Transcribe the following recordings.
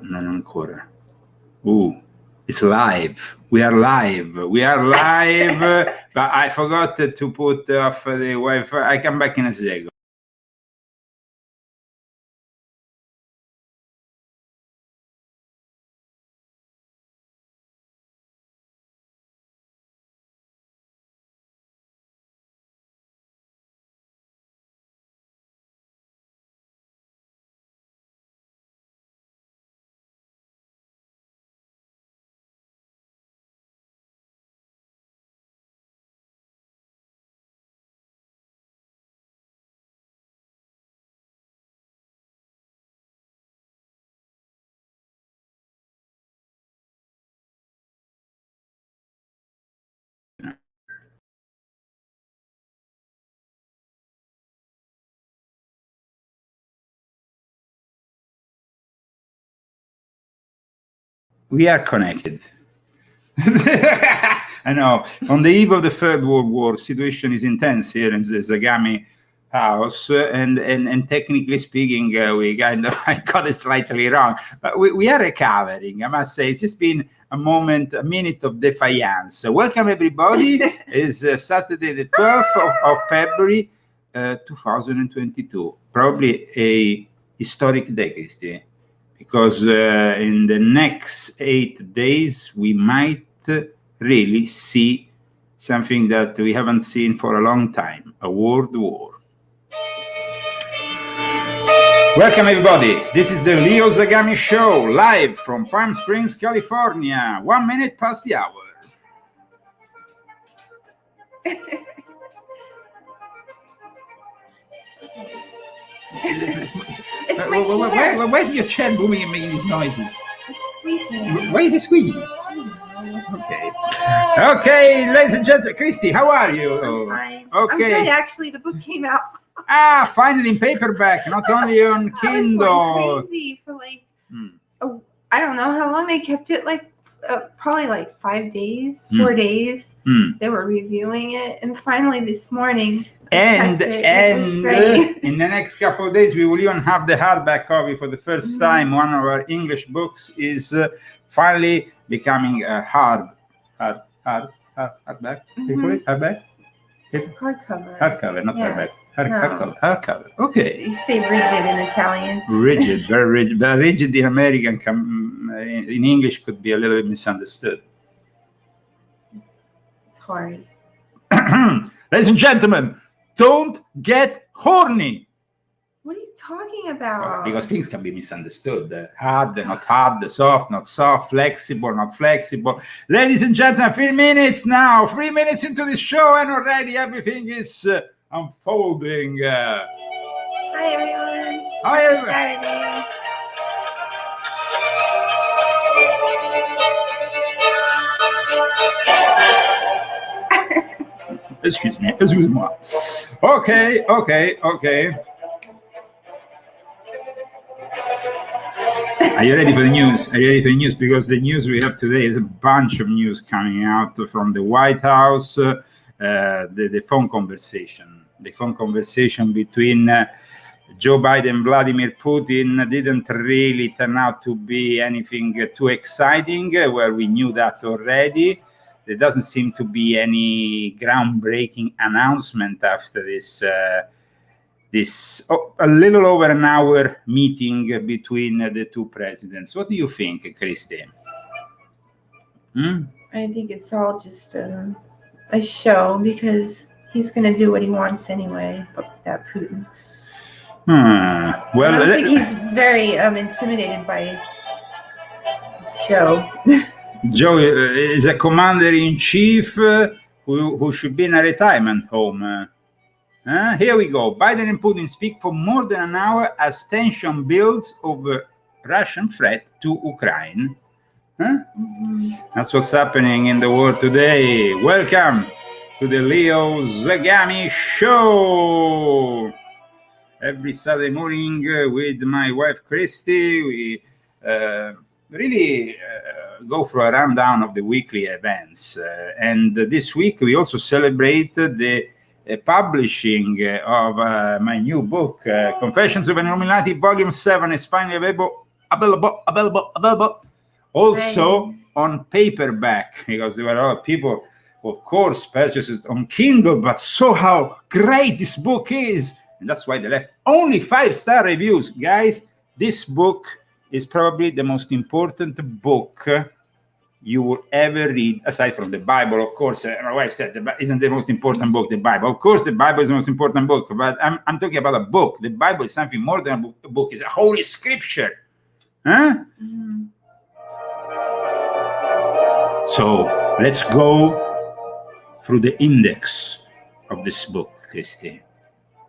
non ancora. It's live. We are live. But I forgot to put off the Wi-Fi. I come back in a second. We are connected. I know. On the eve of the Third World War, situation is intense here in the Zagami house, and technically speaking, we kind of I got it slightly wrong, but we are recovering. I must say, it's just been a minute of defiance. So welcome everybody. It's Saturday, the 12th of February, 2022. Probably a historic day, Christy, because in the next 8 days we might really see something that we haven't seen for a long time, a world war. Welcome everybody, this is the Leo Zagami Show, live from Palm Springs, California, 1 minute past the hour. It's my chair. Where's your chair moving and making these noises? It's squeaking. Why is it squeaking? Okay, ladies and gentlemen, Christy, how are you? I'm fine. Okay. I'm good, actually. The book came out. Finally in paperback, not only on Kindle. I was going crazy for I don't know how long they kept it, probably 5 days, 4 days. They were reviewing it, and finally this morning, and in the next couple of days, we will even have the hardback copy for the first time. One of our English books is finally becoming a hardback. Hardback? Hardcover, not hardback. Hardcover. Okay. You say rigid in Italian. Rigid, very rigid. But rigid in American, in English, could be a little bit misunderstood. It's hard. Ladies and gentlemen, don't get horny. What are you talking about? Because things can be misunderstood. Hard, not hard, soft, not soft, flexible, not flexible. Ladies and gentlemen, 3 minutes now. 3 minutes into the show, and already everything is unfolding. Hi, everyone. Hi, everyone. Saturday. Excuse-moi. Okay. Are you ready for the news? Because the news we have today is a bunch of news coming out from the White House. The phone conversation between Joe Biden and Vladimir Putin didn't really turn out to be anything too exciting. Well, we knew that already. There doesn't seem to be any groundbreaking announcement after this a little over an hour meeting between the two presidents. What do you think, Christy? I think it's all just a show, because he's going to do what he wants anyway, that Putin. Well, I don't think he's very intimidated by Joe. Joe is a commander-in-chief who should be in a retirement home. Here we go. Biden and Putin speak for more than an hour as tension builds over Russian threat to Ukraine. That's what's happening in the world today. Welcome to the Leo Zagami Show. Every Saturday morning with my wife Christy, we really go through a rundown of the weekly events. And this week we also celebrate the publishing of my new book, Confessions of an Illuminati Volume 7 is finally available available. Also on paperback, because there were a lot of people, of course, purchased it on Kindle, but saw how great this book is. And that's why they left only 5-star reviews. Guys, this book is probably the most important book you will ever read, aside from the Bible. Of course, my wife said, isn't the most important book the Bible? Of course, the Bible is the most important book, but I'm talking about a book. The Bible is something more than a book. It's a holy scripture. Huh? Mm-hmm. So let's go through the index of this book, Christy,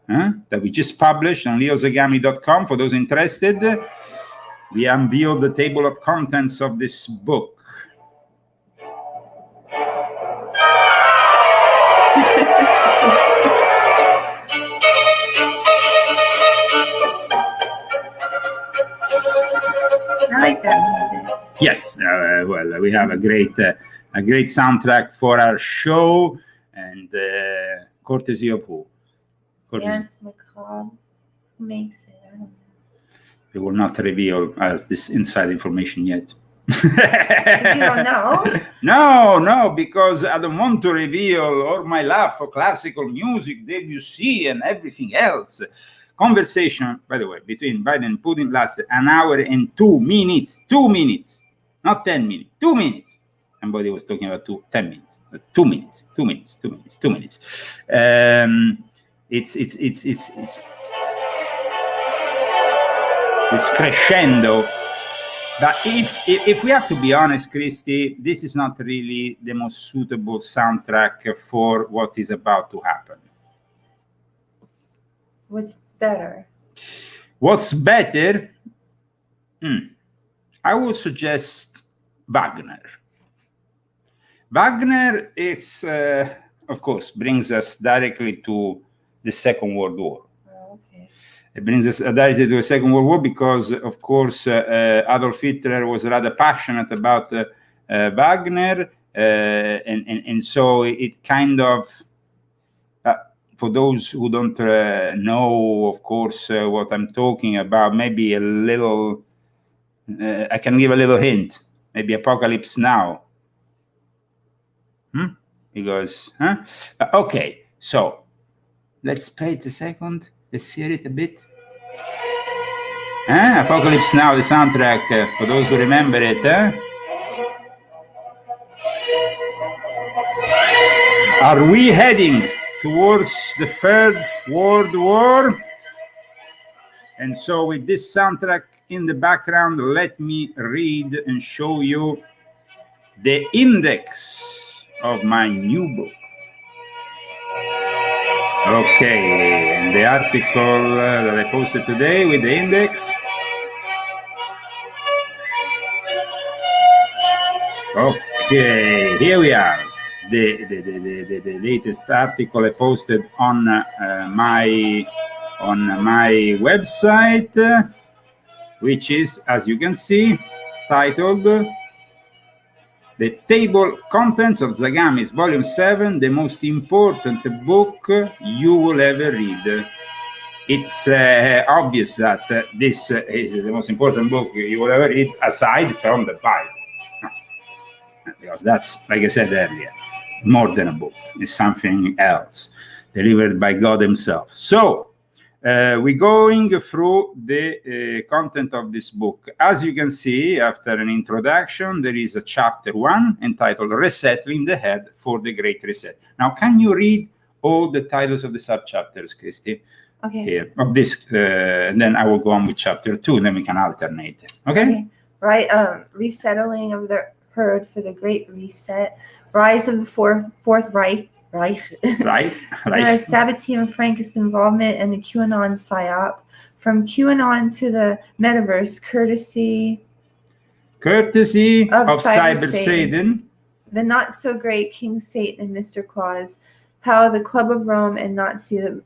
that we just published on leozagami.com. For those interested, we unveiled the table of contents of this book. I like that music. Yes, well, we have a great soundtrack for our show, and courtesy of who? Dance Macabre. Who makes it? I don't know. We will not reveal this inside information yet. You don't know? No, because I don't want to reveal all my love for classical music, Debussy, and everything else. Conversation, by the way, between Biden and Putin lasted 1 hour and 2 minutes. 2 minutes, not 10 minutes. 2 minutes. Somebody was talking about 10 minutes. 2 minutes. 2 minutes. 2 minutes. 2 minutes. It's crescendo. But if we have to be honest, Christy, this is not really the most suitable soundtrack for what is about to happen. What's better? What's better? I would suggest Wagner. Wagner is, of course, brings us directly to the Second World War. It brings us directly to the Second World War because, of course, Adolf Hitler was rather passionate about Wagner, and so it kind of, for those who don't know, of course, what I'm talking about, maybe a little, I can give a little hint, maybe Apocalypse Now. Because, okay, so let's play it a second. Let's hear it a bit. Apocalypse Now, the soundtrack, for those who remember it. Are we heading towards the Third World War? And so with this soundtrack in the background, let me read and show you the index of my new book. Okay, and the article that I posted today with the index. Okay, here we are. The latest article I posted on my website, which is, as you can see, titled The Table of Contents of Zagami's Volume 7, the most important book you will ever read. It's obvious that this is the most important book you will ever read, aside from the Bible. Because that's, like I said earlier, more than a book. It's something else, delivered by God himself. So, we're going through the content of this book. As you can see, after an introduction, there is a chapter 1 entitled Resettling the Head for the Great Reset. Now, can you read all the titles of the sub-chapters, Christy? Okay. Here, of this, and then I will go on with chapter 2, and then we can alternate. Okay? Right. Resettling of the herd for the Great Reset. Rise of the Fourth Reich. Right. Sabbatean Frankist involvement and the QAnon psyop. From QAnon to the metaverse, courtesy of Cyber Satan. The not so great King Satan and Mr. Claus. How the Club of Rome and Nazism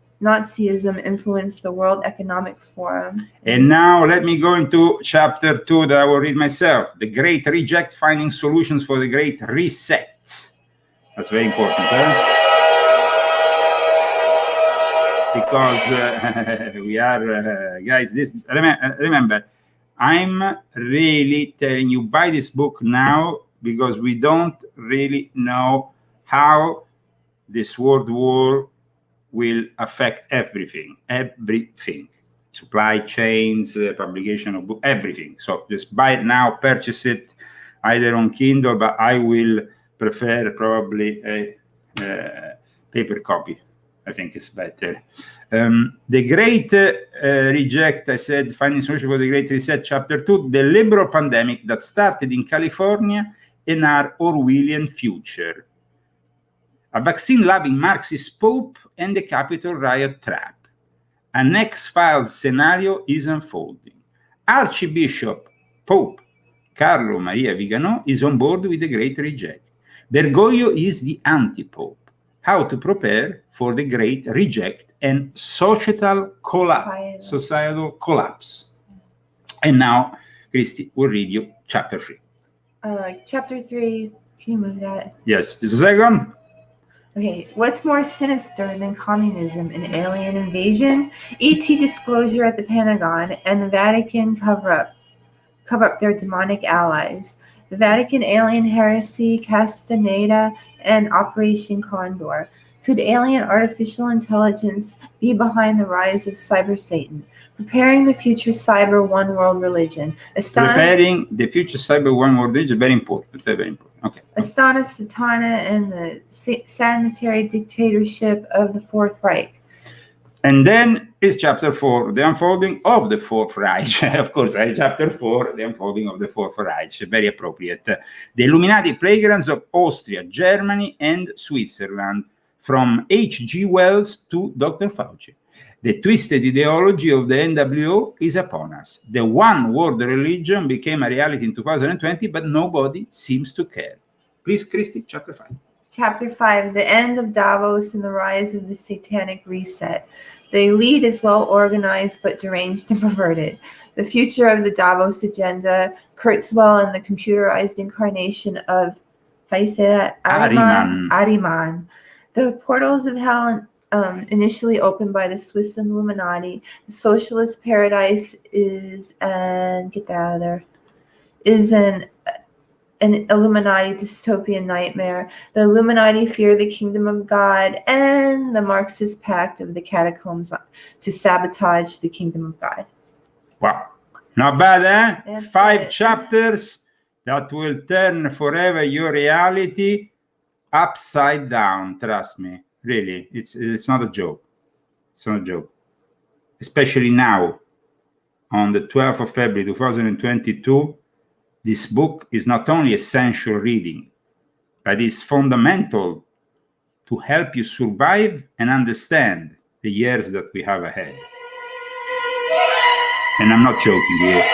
influenced the World Economic Forum. And now let me go into chapter 2 that I will read myself. The Great Reject, Finding Solutions for the Great Reset. That's very important, because we are, guys, this remember, I'm really telling you, buy this book now, because we don't really know how this world war will affect everything. Supply chains, publication of book, everything. So just buy it now, purchase it either on Kindle, but I will prefer probably a paper copy. I think it's better. The Great Reject, I said, Finding Solution for the Great Reset, Chapter 2, the liberal pandemic that started in California and our Orwellian future. A vaccine-loving Marxist Pope and the Capitol riot trap. An X-Files scenario is unfolding. Archbishop Pope Carlo Maria Vigano is on board with the Great Reject. Bergoglio is the anti-Pope. How to prepare for the Great Reject and societal collapse. And now, Christy will read you Chapter 3. Chapter 3, can you move that? Yes, just a second. Okay, what's more sinister than communism and alien invasion? ET disclosure at the Pentagon and the Vatican cover up their demonic allies. The Vatican alien heresy, Castaneda, and Operation Condor. Could alien artificial intelligence be behind the rise of cyber Satan? Preparing the future cyber one world religion. Preparing the future cyber one world religion, very important, very important. Okay. Astana, Satana, and the sanitary dictatorship of the Fourth Reich. And then is Chapter 4, the unfolding of the Fourth Reich. Of course, Chapter 4, the unfolding of the Fourth Reich, very appropriate. The Illuminati playgrounds of Austria, Germany, and Switzerland, from H.G. Wells to Dr. Fauci. The twisted ideology of the NWO is upon us. The one world religion became a reality in 2020, but nobody seems to care. Please, Christy, Chapter 5. Chapter 5, the end of Davos and the rise of the satanic reset. The elite is well organized, but deranged and perverted. The future of the Davos agenda, Kurzweil and the computerized incarnation of, how do you say that? Ahriman. The portals of hell initially opened by the Swiss Illuminati. The socialist paradise is, and get that out of there, is an Illuminati dystopian nightmare. The Illuminati fear the kingdom of God, and the Marxist pact of the catacombs to sabotage the kingdom of God. Wow. Not bad, eh? That's 5 chapters that will turn forever your reality upside down. Trust me. Really, it's not a joke. It's not a joke. Especially now, on the 12th of February 2022, this book is not only essential reading, but is fundamental to help you survive and understand the years that we have ahead. And I'm not joking here.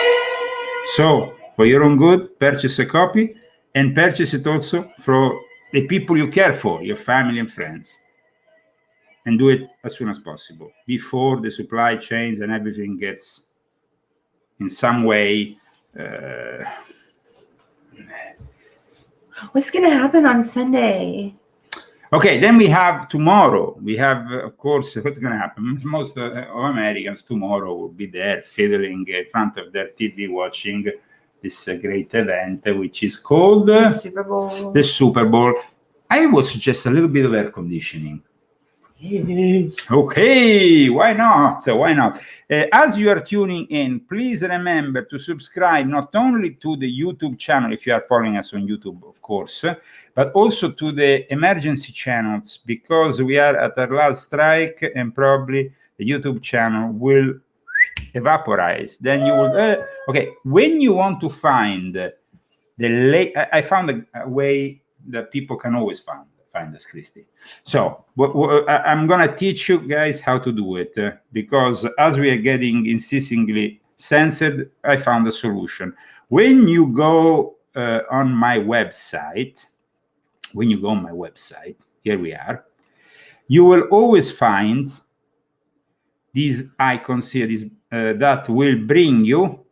So, for your own good, purchase a copy, and purchase it also for the people you care for, your family and friends. And do it as soon as possible, before the supply chains and everything gets in some way. What's going to happen on Sunday? Okay, then we have tomorrow. We have, of course, what's going to happen? Most of Americans tomorrow will be there fiddling in front of their TV watching this great event, which is called the Super Bowl. The Super Bowl. I would suggest a little bit of air conditioning. Okay, why not? Why not? As you are tuning in, please remember to subscribe not only to the YouTube channel, if you are following us on YouTube, of course, but also to the emergency channels, because we are at our last strike and probably the YouTube channel will evaporize. Then you will, okay, when you want to find I found a way that people can always find us, Christy. So I'm going to teach you guys how to do it, because as we are getting increasingly censored, I found a solution. When you go on my website, here we are, you will always find these icons here, that will bring you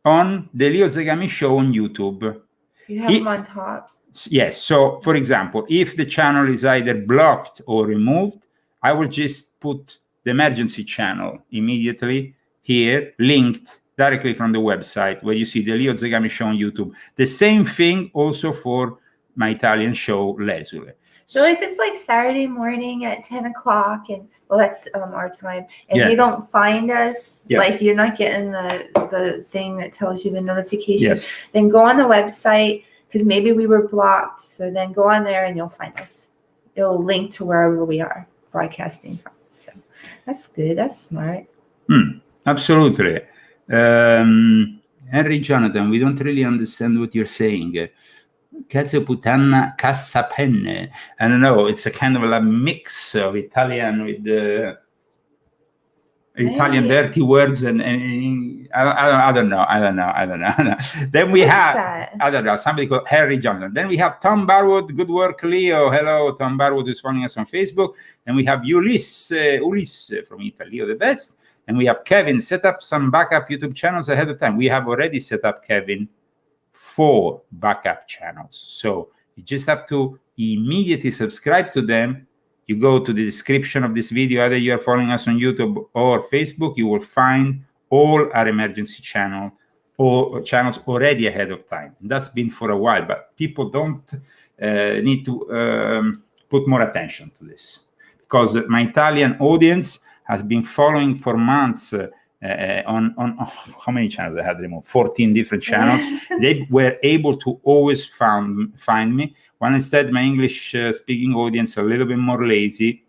on the Leo Zagami show on YouTube. You have them on top. Yes. So, for example, if the channel is either blocked or removed, I will just put the emergency channel immediately here, linked directly from the website where you see the Leo Zagami show on YouTube. The same thing also for my Italian show, Lesule. So if it's like Saturday morning at 10 o'clock, and well, that's our time, and you don't find us, like you're not getting the thing that tells you the notification, then go on the website, because maybe we were blocked. So then go on there and you'll find us. It'll link to wherever we are broadcasting from. So that's good. That's smart. Absolutely. Henry Jonathan, we don't really understand what you're saying. Cazzo puttana cassapenne. I don't know. It's a kind of a mix of Italian with Italian dirty words, and I don't know. Then we have I don't know, somebody called Harry Johnson. Then we have Tom Barwood. Good work, Leo. Hello, Tom Barwood is following us on Facebook. Then we have Ulisse from Italy, Leo the best. And we have Kevin. Set up some backup YouTube channels ahead of time. We have already set up, Kevin, 4 backup channels. So you just have to immediately subscribe to them. You go to the description of this video, either you are following us on YouTube or Facebook, you will find all our emergency channels already ahead of time. And that's been for a while, but people don't need to put more attention to this, because my Italian audience has been following for months on how many channels I had removed? 14 different channels. They were able to always find me. When instead my English speaking audience, a little bit more lazy,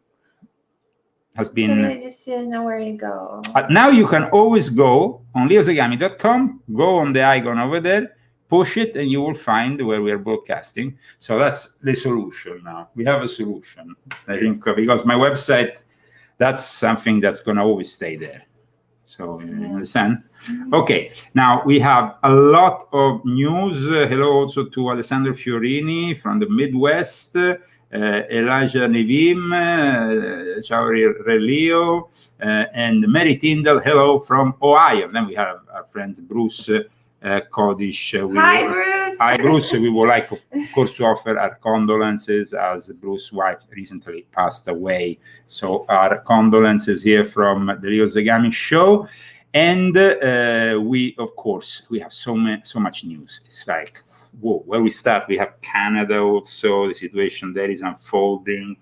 has been. I just didn't know where to go. Now you can always go on leozagami.com, go on the icon over there, push it, and you will find where we are broadcasting. So that's the solution now. We have a solution, I think, because my website, that's something that's going to always stay there. So you understand? Okay, now we have a lot of news. Hello also to Alessandro Fiorini from the Midwest, Elijah Nevim, ciao Relio, and Mary Tyndall, hello from Ohio. Then we have our friends Bruce Kodish. Hi, Bruce. Hi, Bruce. We would like, of course, to offer our condolences, as Bruce's wife recently passed away. So our condolences here from the Leo Zagami show. And we, of course, we have so much news. It's like, whoa, where we start? We have Canada also. The situation there is unfolding.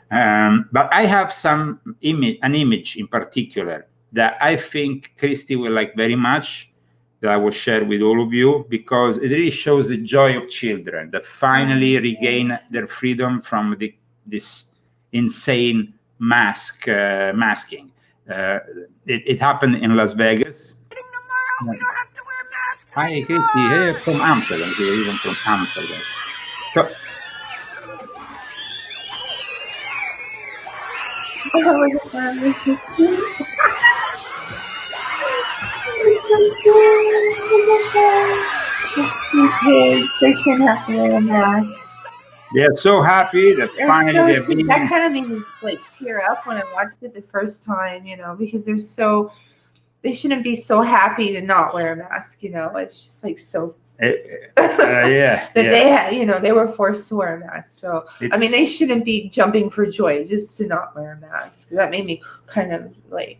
But I have an image in particular that I think Christy will like very much, that I will share with all of you, because it really shows the joy of children that finally regain their freedom from this insane masking. It happened in Las Vegas. Tomorrow, we don't have to wear masks. Hi, Christy, here from Amsterdam, even from Amsterdam. So, They shouldn't have to wear a mask. they're so happy that finally so they're sweet. being... That kind of made me like tear up when I watched it the first time, you know, because they shouldn't be so happy to not wear a mask, you know. It's just like so that they had, you know, they were forced to wear a mask. So I mean, they shouldn't be jumping for joy just to not wear a mask. That made me kind of like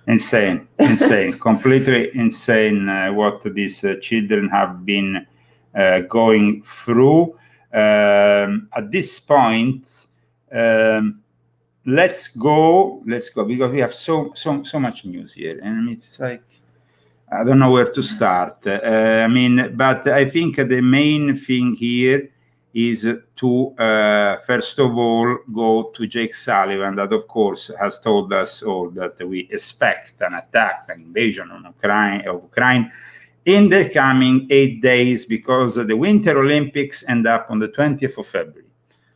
insane, completely insane what these children have been going through. At this point, let's go because we have so much news here, and it's like I don't know where to start. But I think the main thing here is to first of all go to Jake Sullivan, that of course has told us all that we expect an attack, an invasion of Ukraine in the coming 8 days, because the Winter Olympics end up on the 20th of February.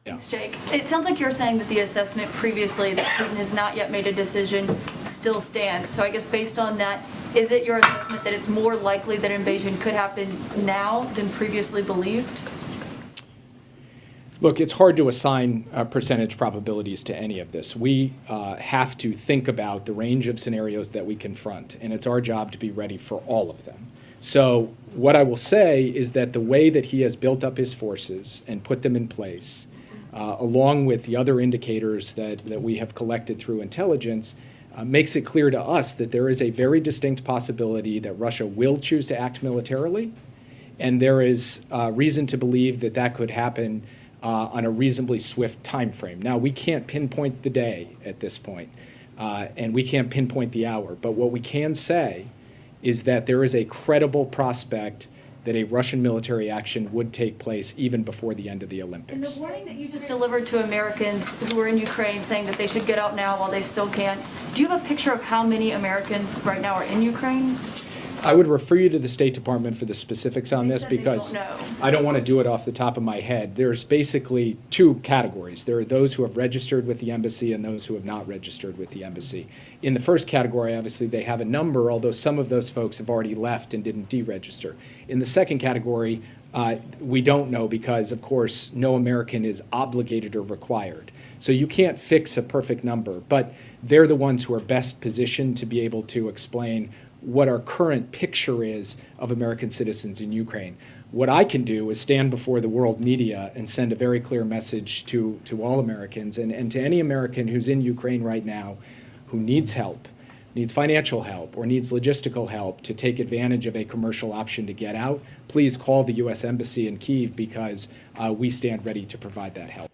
Thanks, Jake. It sounds like you're saying that the assessment previously that Putin has not yet made a decision still stands. So I guess based on that, is it your assessment that it's more likely that invasion could happen now than previously believed? Look, it's hard to assign percentage probabilities to any of this. We have to think about the range of scenarios that we confront, and it's our job to be ready for all of them. So what I will say is that the way that he has built up his forces and put them in place, along with the other indicators that we have collected through intelligence, makes it clear to us that there is a very distinct possibility that Russia will choose to act militarily, and there is reason to believe that that could happen on a reasonably swift time frame. Now, we can't pinpoint the day at this point, and we can't pinpoint the hour, but what we can say is that there is a credible prospect that a Russian military action would take place even before the end of the Olympics. And the warning that you just delivered to Americans who are in Ukraine saying that they should get out now while they still can, do you have a picture of how many Americans right now are in Ukraine? I would refer you to the State Department for the specifics on this because I don't want to do it off the top of my head. There's basically two categories. There are those who have registered with the embassy and those who have not registered with the embassy. In the first category, obviously, they have a number, although some of those folks have already left and didn't deregister. In the second category, we don't know because, of course, no American is obligated or required. So you can't fix a perfect number, but they're the ones who are best positioned to be able to explain what our current picture is of American citizens in Ukraine. What I can do is stand before the world media and send a very clear message to all Americans and to any American who's in Ukraine right now who needs help, needs financial help, or needs logistical help to take advantage of a commercial option to get out, please call the U.S. Embassy in Kyiv because we stand ready to provide that help.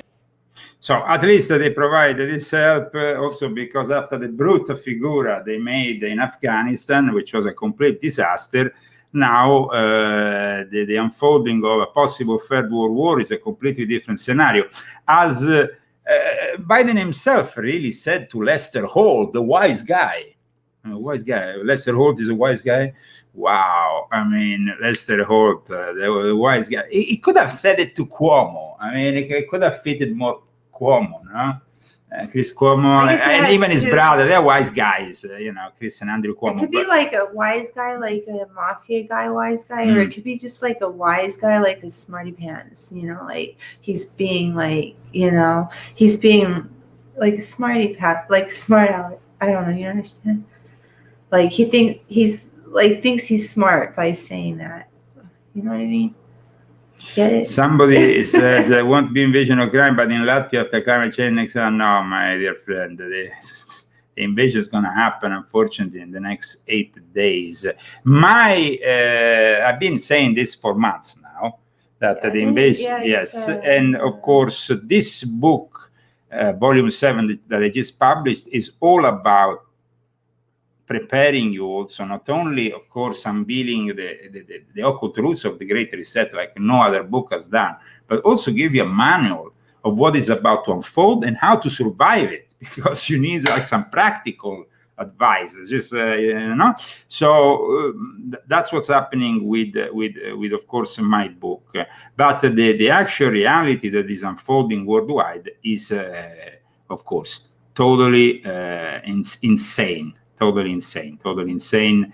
So at least they provide this help also because after the brute figura they made in Afghanistan, which was a complete disaster, now the unfolding of a possible third world war is a completely different scenario. As Biden himself really said to Lester Holt, the wise guy. Lester Holt is a wise guy. Wow. I mean, Lester Holt, the wise guy. He could have said it to Cuomo. I mean, it could have fitted more Cuomo, no? Chris Cuomo, and even his brother, they're wise guys, Chris and Andrew Cuomo. It could be like a wise guy, like a mafia guy, wise guy, or it could be just like a wise guy, like a smarty pants, like he's being like, he's being like a smarty pants, like smart aleck. I don't know, you understand? Like thinks he's smart by saying that. You know what I mean? Get it? Somebody says won't be invasion of crime, but in Latvia after climate change next year. No, my dear friend, the invasion is going to happen, unfortunately, in the next 8 days. I've been saying this for months now that the invasion, and of course this book, Volume 7 that I just published, is all about preparing you also, not only, of course, unveiling the occult roots of the Great Reset, like no other book has done, but also give you a manual of what is about to unfold and how to survive it, because you need like some practical advice. Just so that's what's happening with of course my book. But the actual reality that is unfolding worldwide is, of course, totally insane. Totally insane.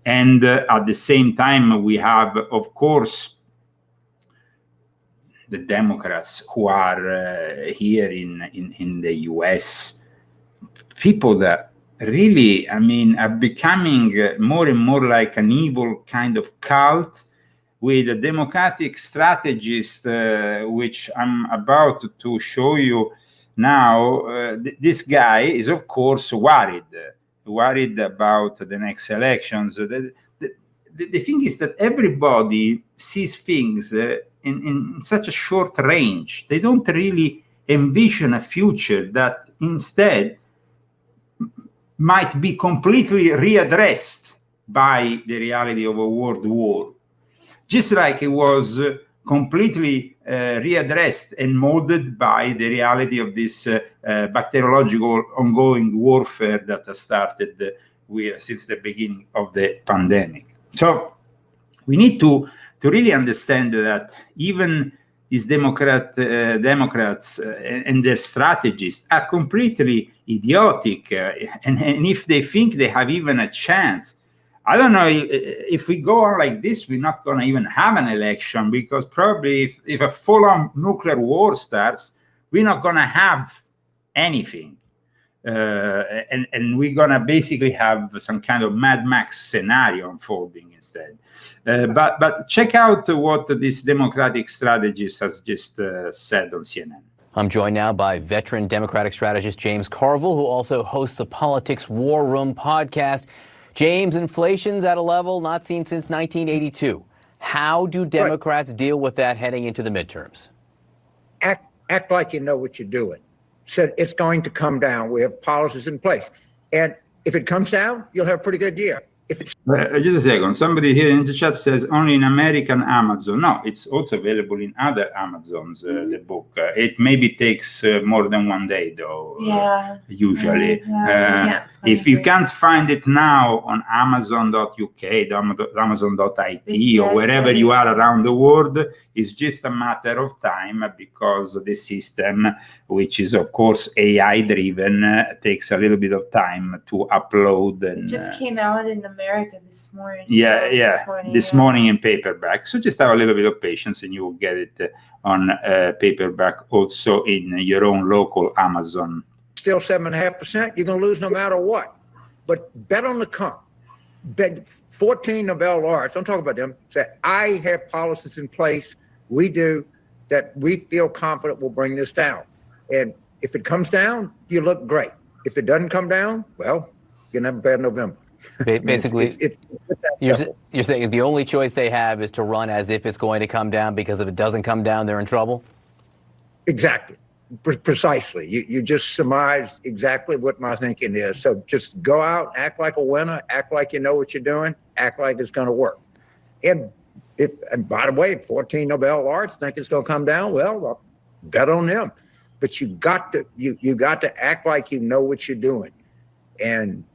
And at the same time, we have, of course, the Democrats who are here in the US, people that really, are becoming more and more like an evil kind of cult with a democratic strategist, which I'm about to show you now. This guy is, of course, worried about the next elections. The thing is that everybody sees things in such a short range. They don't really envision a future that instead might be completely readdressed by the reality of a world war. Just like it was completely readdressed and molded by the reality of this bacteriological ongoing warfare that has started since the beginning of the pandemic. So we need to really understand that even these Democrats and their strategists are completely idiotic, and if they think they have even a chance, I don't know, if we go on like this, we're not going to even have an election, because probably if a full-on nuclear war starts, we're not going to have anything. And we're going to basically have some kind of Mad Max scenario unfolding instead. But check out what this Democratic strategist has just said on CNN. I'm joined now by veteran Democratic strategist James Carville, who also hosts the Politics War Room podcast. James, inflation's at a level not seen since 1982. How do Democrats deal with that heading into the midterms? Act like you know what you're doing. Said it's going to come down. We have policies in place. And if it comes down, you'll have a pretty good year. If it's just a second. Somebody here in the chat says only in American Amazon. No, it's also available in other Amazons, the book. It maybe takes more than 1 day, though, usually. If you can't find it now on Amazon.uk, Amazon.it, or wherever you are around the world, it's just a matter of time because the system, which is, of course, AI-driven, takes a little bit of time to upload. And, it just came out in America this morning. This morning in paperback. So just have a little bit of patience and you will get it on paperback also in your own local Amazon. Still 7.5%, you're going to lose no matter what. But bet on the come. Bet 14 Nobel laureates, don't talk about them, say, I have policies in place, we do, that we feel confident will bring this down. And if it comes down, you look great. If it doesn't come down, well, you're going to have a bad November. Basically, you're saying the only choice they have is to run as if it's going to come down, because if it doesn't come down, they're in trouble? Exactly. Precisely. You just surmised exactly what my thinking is. So just go out, act like a winner, act like you know what you're doing, act like it's going to work. And by the way, 14 Nobel laureates think it's going to come down. Well, bet on them. But you got to act like you know what you're doing. And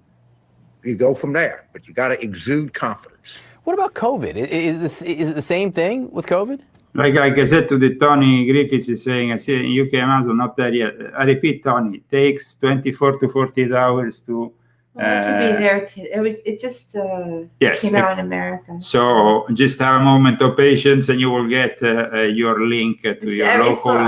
you go from there, but you got to exude confidence. What about COVID? Is it the same thing with COVID? Like I said to the Tony Griffiths is saying, I see in UK Amazon, not there yet. I repeat, Tony, it takes 24 to 48 hours to... it could be there too. It just came out in America. So just have a moment of patience and you will get your link to your local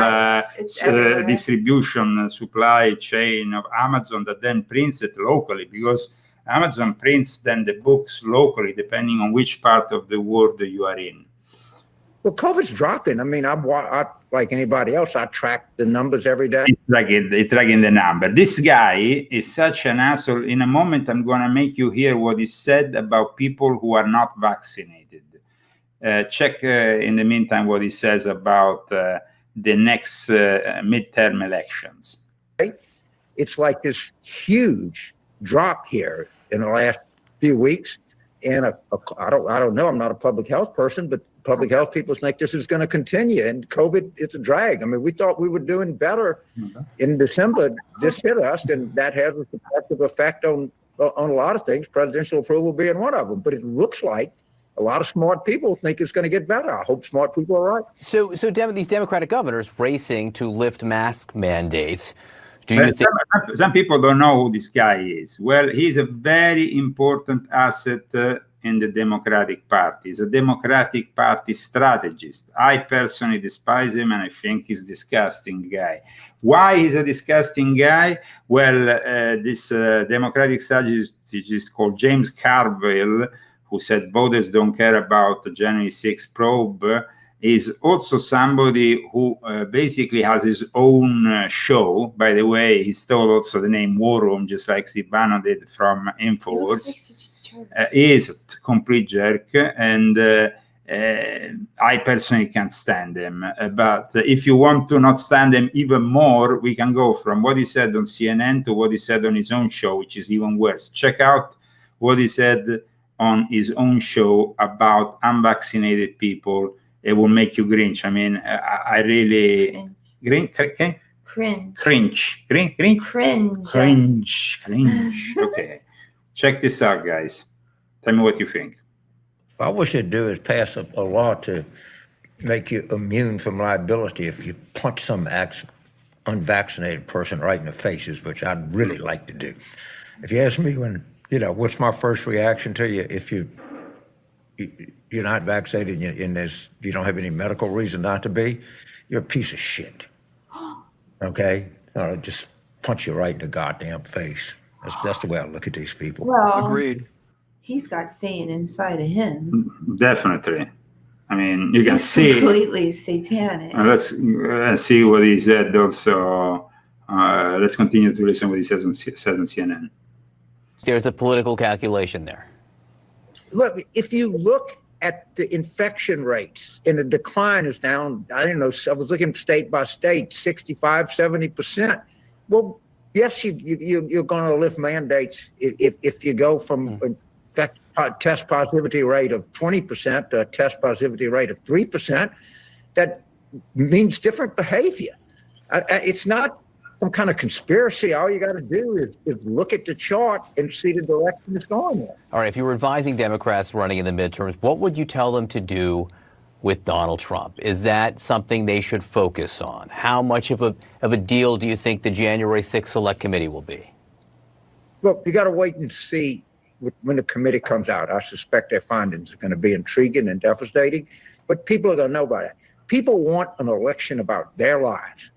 distribution supply chain of Amazon that then prints it locally, because Amazon prints then the books locally, depending on which part of the world you are in. Well, COVID's dropping. I mean, I like anybody else, I track the numbers every day. It's tracking the number. This guy is such an asshole. In a moment, I'm going to make you hear what is said about people who are not vaccinated. Check in the meantime what he says about the next midterm elections. It's like this huge drop here in the last few weeks. And I don't know, I'm not a public health person, but public health people think this is going to continue, and COVID is a drag. I mean, we thought we were doing better in December. This hit us, and that has a suppressive effect on a lot of things, presidential approval being one of them. But it looks like a lot of smart people think it's going to get better. I hope smart people are right. So these Democratic governors racing to lift mask mandates. Do you think some people don't know who this guy is? Well, he's a very important asset in the Democratic Party. He's a Democratic Party strategist. I personally despise him, and I think he's a disgusting guy. Why he's a disgusting guy? Well, this Democratic strategist called James Carville, who said voters don't care about the January 6th probe, is also somebody who basically has his own show. By the way, he stole also the name War Room, just like Steve Bannon did from InfoWars. He is a complete jerk, and I personally can't stand him. But if you want to not stand him even more, we can go from what he said on CNN to what he said on his own show, which is even worse. Check out what he said on his own show about unvaccinated people. It will make you cringe. I mean, I really cringe. Okay, check this out, guys. Tell me what you think. What we should do is pass a law to make you immune from liability if you punch some unvaccinated person right in the faces, which I'd really like to do. If you ask me what's my first reaction to you, if you're not vaccinated and you don't have any medical reason not to be, you're a piece of shit. Okay? I'll just punch you right in the goddamn face. That's the way I look at these people. Well, agreed. He's got Satan inside of him. Definitely. I mean, you can It's see. completely satanic. Let's see what he said also. Let's continue to listen to what he said on CNN. There's a political calculation there. Look, if you look at the infection rates and the decline is down, I don't know, I was looking state by state, 65, 70%. Well, yes, you're going to lift mandates if you go from test positivity rate of 20% to a test positivity rate of 3%. That means different behavior. It's not some kind of conspiracy. All you got to do is look at the chart and see the direction it's going in. All right, if you were advising Democrats running in the midterms, what would you tell them to do with Donald Trump? Is that something they should focus on? How much of a deal do you think the January 6th Select Committee will be? Look, you got to wait and see when the committee comes out. I suspect their findings are going to be intriguing and devastating, but people are going to know about it. People want an election about their lives.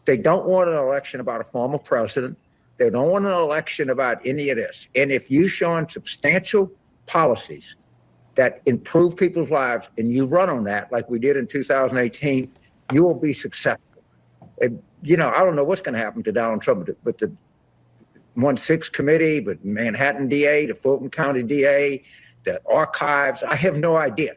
They don't want an election about a former president. They don't want an election about any of this. And if you show on substantial policies that improve people's lives and you run on that, like we did in 2018, you will be successful. And, you know, I don't know what's going to happen to Donald Trump, but the 1-6 committee, but Manhattan DA, the Fulton County DA, the archives, I have no idea.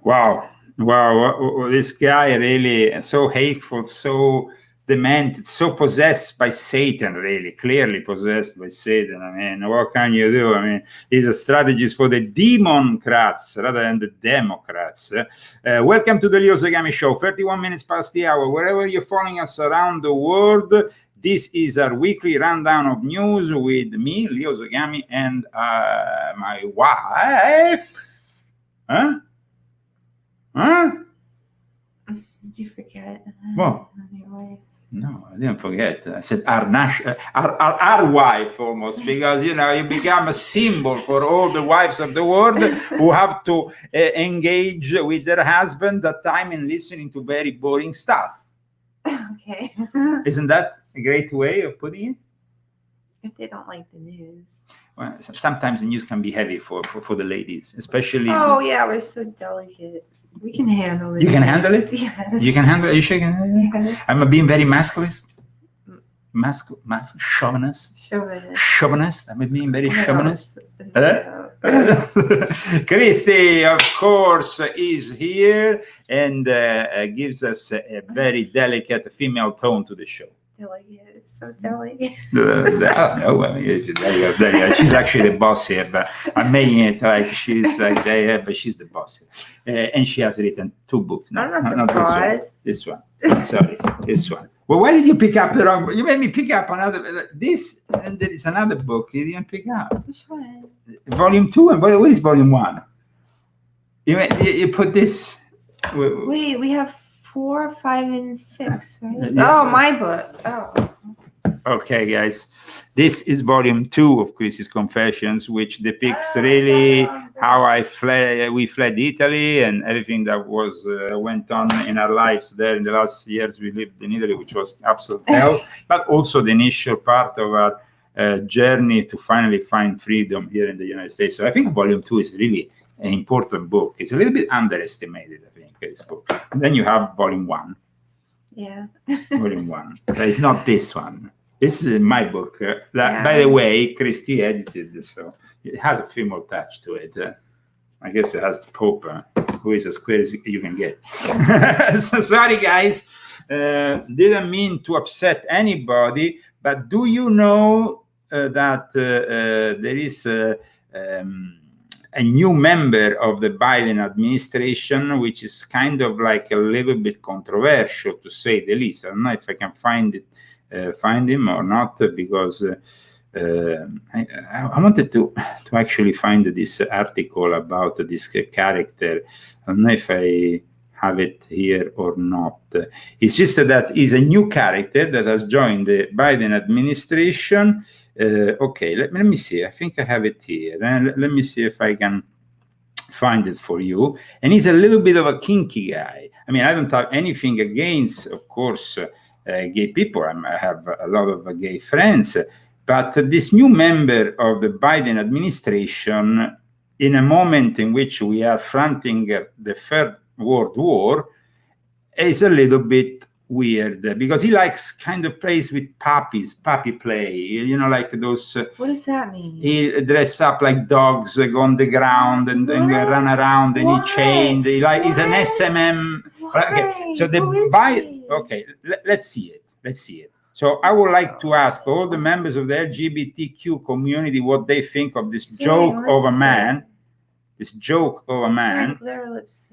Wow. Wow, this guy really so hateful, so demented, so possessed by Satan, really, clearly possessed by Satan. I mean, what can you do? I mean, these are strategies for the Democrats rather than the Democrats. Welcome to the Leo Zagami Show, 31 minutes past the hour. Wherever you're following us around the world, this is our weekly rundown of news with me, Leo Zagami, and my wife. Huh? Did you forget? What? Your wife. No, I didn't forget. I said our wife almost, because, you know, you become a symbol for all the wives of the world who have to engage with their husband at time in listening to very boring stuff. Okay. Isn't that a great way of putting it? If they don't like the news. Well, sometimes the news can be heavy for the ladies, especially. Oh, yeah, we're so delicate. We can handle it. You can handle it? Yes. You can handle it? You sure can handle it? Yes. I'm being very masculist. Chauvinist. Chauvinist. I'm being very chauvinist. Christy, of course, is here and gives us a very delicate female tone to the show. Delicate. It's so delicate. She's actually the boss here, but I'm making it like she's like but she's the boss here. And she has written 2 books. No, not this one. Sorry, this one. Well, why did you pick up the wrong book? You made me pick up another. This, and there is another book you didn't pick up. Which one? Volume 2, and what is Volume 1? You put this. Wait, we have 4, 5, and 6, right? Oh, my book. Oh. Okay, guys, this is Volume 2 of Chris's Confessions, which depicts really how we fled Italy and everything that was went on in our lives there in the last years we lived in Italy, which was absolute hell, but also the initial part of our journey to finally find freedom here in the United States. So I think Volume 2 is really an important book. It's a little bit underestimated, I think, this book. And then you have Volume 1. Yeah. Volume 1. But it's not this one. This is my book. By the way, Christy edited, so it has a female touch to it. I guess it has the Pope, who is as clear as you can get. So sorry, guys. Didn't mean to upset anybody, but do you know that there is a new member of the Biden administration, which is kind of like a little bit controversial, to say the least. I don't know if I can find him or not, because I wanted to actually find this article about this character. I don't know if I have it here or not. It's just that he's a new character that has joined the Biden administration. Okay, let me see. I think I have it here. Let me see if I can find it for you. And he's a little bit of a kinky guy. I mean, I don't have anything against, of course, gay people. I have a lot of gay friends. But this new member of the Biden administration in a moment in which we are fronting the Third World War, is a little bit weird because he likes kind of plays with puppies, puppy play, like those. What does that mean? He dress up like dogs, go on the ground and run around, and he chained. He's an SMM. Okay, so let's see it. So I would like to ask all the members of the LGBTQ community what they think of this joke of a man. This joke of a man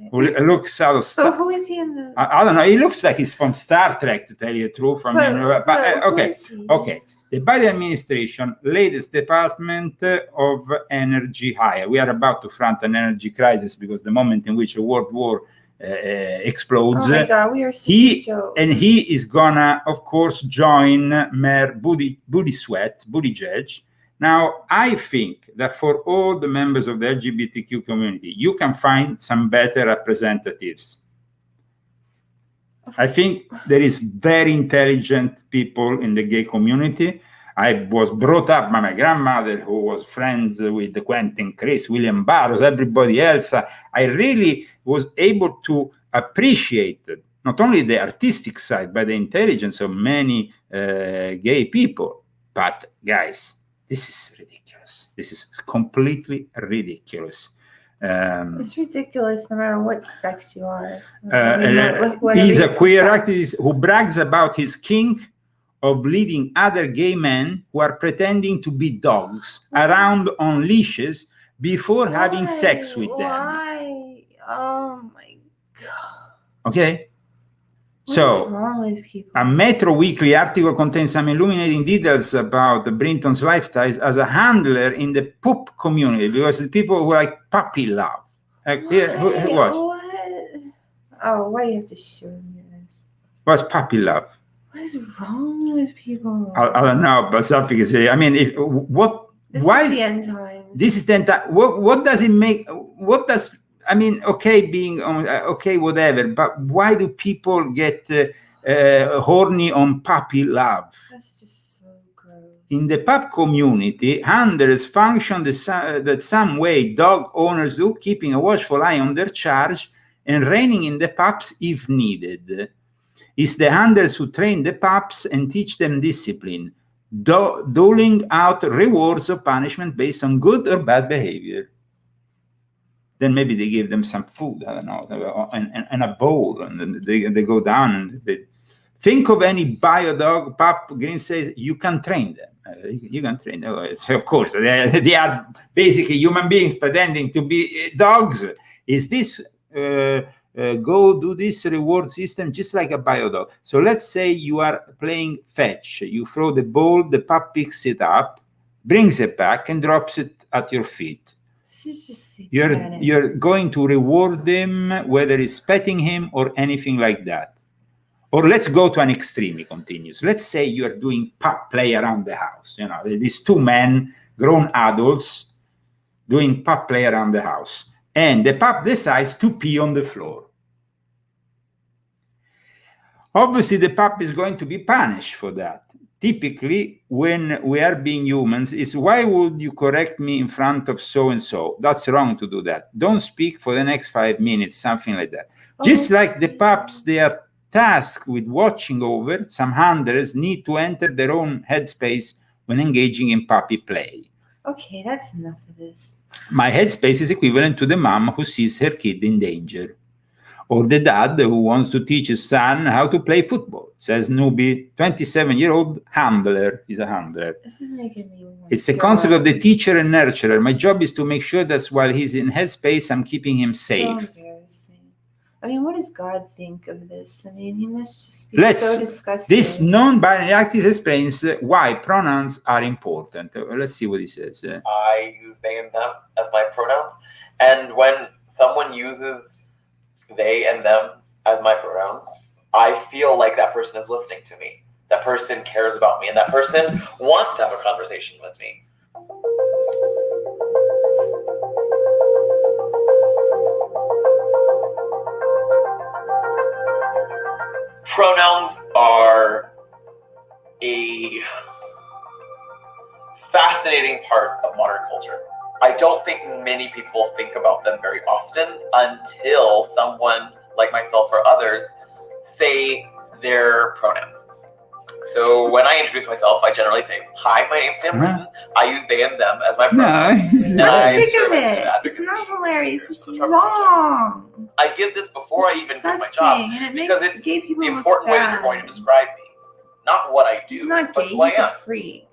who looks out of So who is he in the? I don't know. He looks like he's from Star Trek, to tell you the truth. Okay. The Biden administration latest Department of Energy hire. We are about to front an energy crisis because the moment in which a world war explodes. Oh my God, we are such a joke. And he is gonna, of course, join Mayor Buttigieg. Now, I think that for all the members of the LGBTQ community, you can find some better representatives. I think there is very intelligent people in the gay community. I was brought up by my grandmother, who was friends with Quentin, Chris, William Burroughs, everybody else. I really was able to appreciate not only the artistic side, but the intelligence of many gay people. But guys, this is ridiculous. This is completely ridiculous. It's ridiculous no matter what sex you are. He's a queer activist who brags about his kink of leading other gay men who are pretending to be dogs around on leashes before having sex with them. Why? Oh my God. Okay? What is wrong with people? A Metro Weekly article contains some illuminating details about Brinton's lifestyle as a handler in the poop community, because the people who like puppy love. What? Oh, why do you have to show me this? What's puppy love? What is wrong with people? I don't know, but something is. I mean, This is the end times. This is the end time. What does it make? What does? I mean, okay, being okay, whatever. But why do people get horny on puppy love? That's just so gross. In the pup community, handlers function that some way dog owners do, keeping a watchful eye on their charge and reining in the pups if needed. It's the handlers who train the pups and teach them discipline, doling out rewards or punishment based on good or bad behavior. Then maybe they give them some food, I don't know, and a bowl, and then they go down and they think of any bio dog pup. Green says you can train them. You can train them. Of course, they are basically human beings pretending to be dogs. Is this go do this reward system just like a bio dog? So let's say you are playing fetch. You throw the ball, the pup picks it up, brings it back, and drops it at your feet. You're going to reward him, whether it's petting him or anything like that. Or let's go to an extreme, he continues. Let's say you are doing pup play around the house. You know, these two men, grown adults, doing pup play around the house. And the pup decides to pee on the floor. Obviously, the pup is going to be punished for that. Typically, when we are being humans, is why would you correct me in front of so-and-so? That's wrong to do that. Don't speak for the next 5 minutes, something like that. Just like the pups, they are tasked with watching over, some handlers need to enter their own headspace when engaging in puppy play. Okay, that's enough of this. My headspace is equivalent to the mom who sees her kid in danger. Or the dad who wants to teach his son how to play football, says newbie, 27-year-old handler. He's a handler. This is making me want It's the concept of the teacher and nurturer. My job is to make sure that while he's in headspace, I'm keeping him safe. So embarrassing. I mean, what does God think of this? I mean, he must just be so disgusting. This non-binary activist explains why pronouns are important. Let's see what he says. I use they and them as my pronouns. And when someone uses they and them as my pronouns, I feel like that person is listening to me. That person cares about me, and that person wants to have a conversation with me. Pronouns are a fascinating part of modern culture. I don't think many people think about them very often until someone like myself or others say their pronouns. So when I introduce myself, I generally say, "Hi, my name's Sam Britton. I use they and them as my pronouns." I'm sick of it. It's not hilarious. It's wrong. I give this before I even do my job, and it because makes it's gay people the look important way that bad. you're going to describe me, not what I do, He's not but gay. who I He's a am. freak.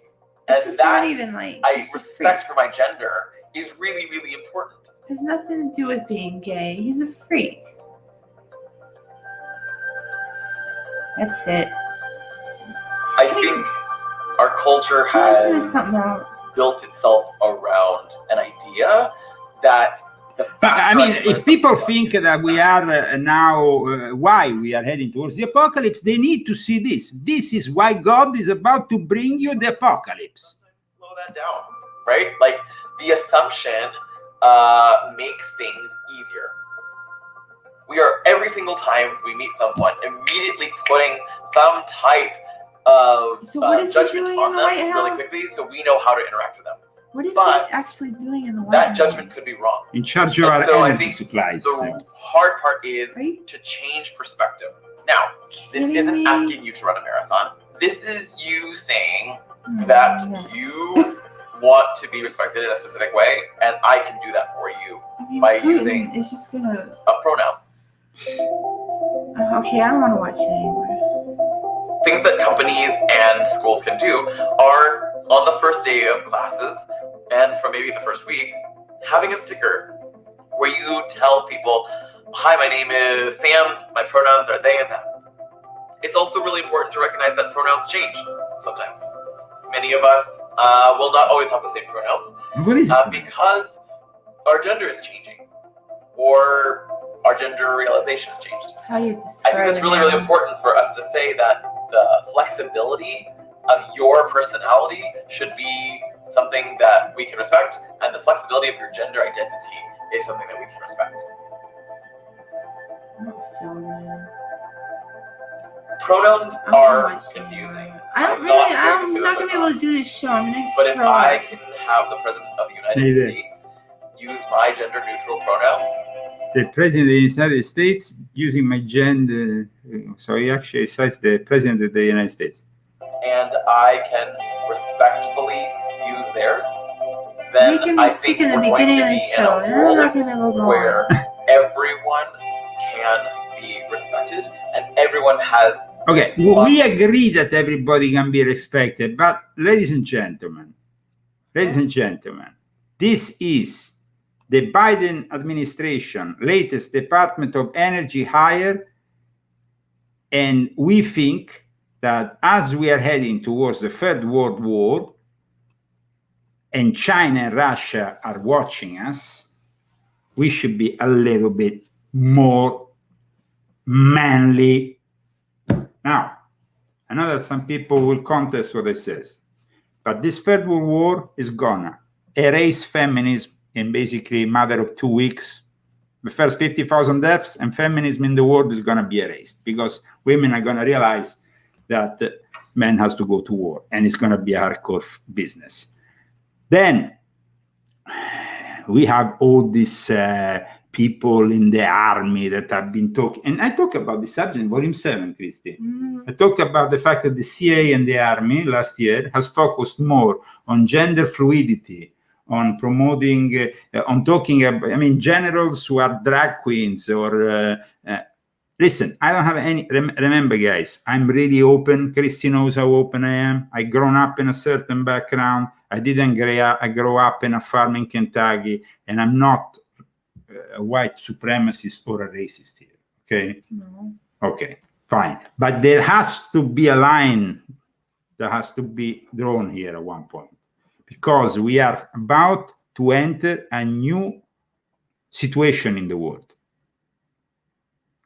It's And just that not even like. I he's a respect freak. for my gender is really, really important. It has nothing to do with being gay. He's a freak. That's it. I think our culture Listen to has something else. built itself around an idea that But I mean, if people think that we are now, why we are heading towards the apocalypse, they need to see this. This is why God is about to bring you the apocalypse. Slow that down, right? Like, the assumption makes things easier. We are, every single time we meet someone, immediately putting some type of So what is he judgment doing on in the them White really House? quickly, so we know how to interact with them. What is But he actually doing in the White That House? judgment could be wrong. In charge of And our so I energy think supplies. The hard part is Are you to change perspective. Now, this kidding isn't me? asking you to run a marathon. This is you saying Oh, that yes. you want to be respected in a specific way, and I can do that for you I mean, by Putin using is just gonna. a pronoun. Okay, I don't want to watch it anymore. Things that companies and schools can do are, on the first day of classes, and for maybe the first week, having a sticker where you tell people, "Hi, my name is Sam, my pronouns are they and them." It's also really important to recognize that pronouns change sometimes. Many of us will not always have the same pronouns What is it? because our gender is changing, or our gender realization has changed. It's how you I describe think it's it really, now. really important for us to say that the flexibility of your personality should be something that we can respect, and the flexibility of your gender identity is something that we can respect. I don't feel good. Pronouns I don't are watch it confusing. anymore. I'm not gonna be able to do this show. I'm gonna But if throw I up. can have the President of the United Neither. States use my gender-neutral pronouns, The president of the United States using my gender. So he actually says the president of the United States. and I can respectfully use theirs, then Making me I sick think in the we're going beginning to of the be in show, a and I'm not world gonna go where on. everyone can be respected and everyone has Okay, we agree that everybody can be respected, but ladies and gentlemen, this is the Biden administration latest Department of Energy hire, and we think that as we are heading towards the Third World War, and China and Russia are watching us, we should be a little bit more manly. Now, I know that some people will contest what I says, but this Third World War is gonna erase feminism in basically a matter of 2 weeks. The first 50,000 deaths and feminism in the world is gonna be erased because women are gonna realize that men has to go to war, and it's gonna be a hardcore business. Then we have all these people in the army that have been talking, and I talk about the subject in volume 7, Christy. I talk about the fact that the CIA and the army last year has focused more on gender fluidity, on promoting, on talking about, I mean, generals who are drag queens or, listen, I don't have any, remember guys, I'm really open. Christy knows how open I am. I grown up in a certain background. I didn't grow up in a farm in Kentucky, and I'm not a white supremacist or a racist here, okay? No. Okay, fine. But there has to be a line that has to be drawn here at one point, because we are about to enter a new situation in the world.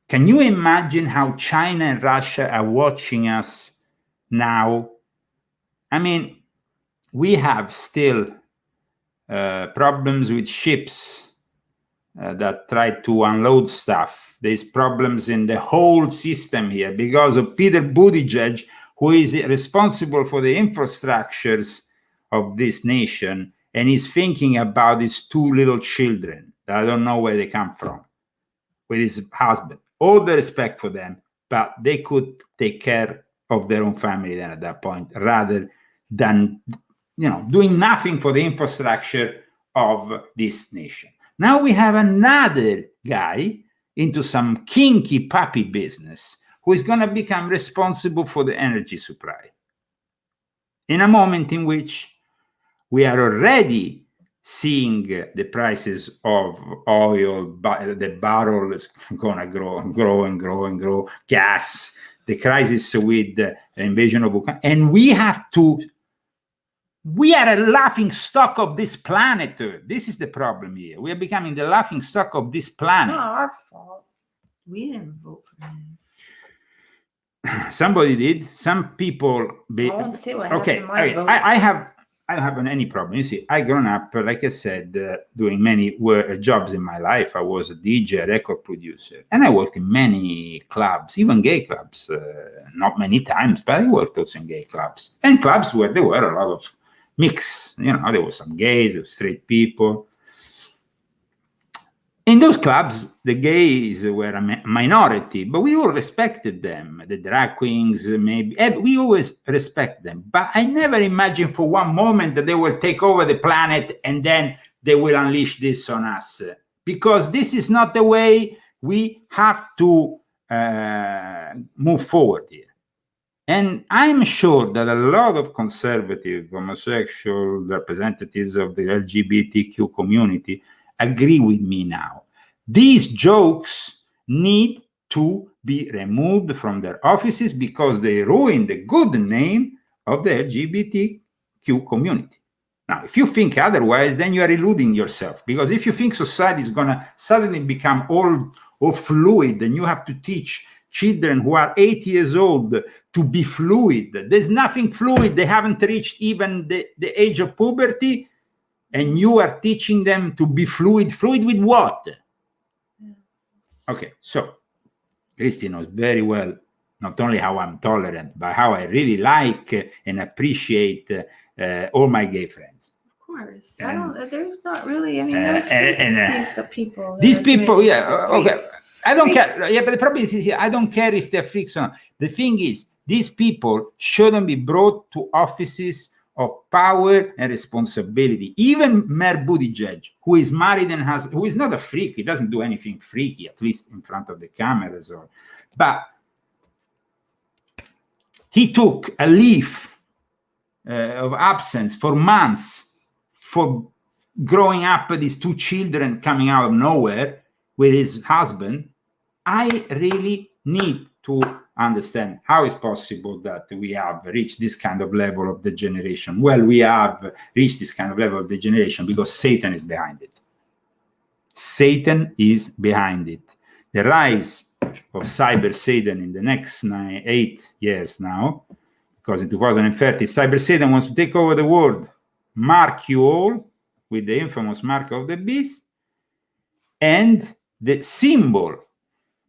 Can you imagine how China and Russia are watching us now? I mean, we have still problems with ships that try to unload stuff. There's problems in the whole system here because of Peter Buttigieg, who is responsible for the infrastructures of this nation, and he's thinking about his 2 little children that I don't know where they come from, with his husband. All the respect for them, but they could take care of their own family then at that point, rather than, you know, doing nothing for the infrastructure of this nation. Now we have another guy into some kinky puppy business who is going to become responsible for the energy supply in a moment in which we are already seeing the prices of oil, the barrel is going to grow and grow and grow and grow, gas, the crisis with the invasion of Ukraine, and we are a laughing stock of this planet. This is the problem here. We are becoming the laughing stock of this planet. Not our fault. We didn't vote for him. Somebody did. Some people. I won't say what okay. happened. My vote. I don't have any problem. You see, I grown up, like I said, doing many jobs in my life. I was a DJ, a record producer, and I worked in many clubs, even gay clubs. Not many times, but I worked also in gay clubs, and clubs where there were a lot of mix. You know, there were some gays, there were straight people. In those clubs, the gays were a minority, but we all respected them. The drag queens, maybe, we always respect them. But I never imagined for one moment that they will take over the planet and then they will unleash this on us. Because this is not the way we have to move forward here. And I'm sure that a lot of conservative, homosexual representatives of the LGBTQ community agree with me now. These jokes need to be removed from their offices because they ruin the good name of the LGBTQ community. Now, if you think otherwise, then you are eluding yourself. Because if you think society is going to suddenly become all fluid, then you have to teach children who are 8 years old to be fluid. There's nothing fluid. They haven't reached even the age of puberty. And you are teaching them to be fluid. Fluid with what? Okay, so Christy knows very well not only how I'm tolerant, but how I really like and appreciate all my gay friends. Of course. There's not really, I mean, these people. These people, yeah, okay. I don't care. Yeah, but the problem is, I don't care if they're freaks or not. The thing is, these people shouldn't be brought to offices of power and responsibility. Even Mayor Buttigieg, who is married and who is not a freak, he doesn't do anything freaky, at least in front of the cameras, but he took a leave of absence for months for growing up with these 2 children coming out of nowhere with his husband. I really need to understand how it's possible that we have reached this kind of level of degeneration. Well, we have reached this kind of level of degeneration because Satan is behind it. Satan is behind it. The rise of cyber Satan in the next 8 years now, because in 2030, cyber Satan wants to take over the world. Mark you all with the infamous mark of the beast and the symbol.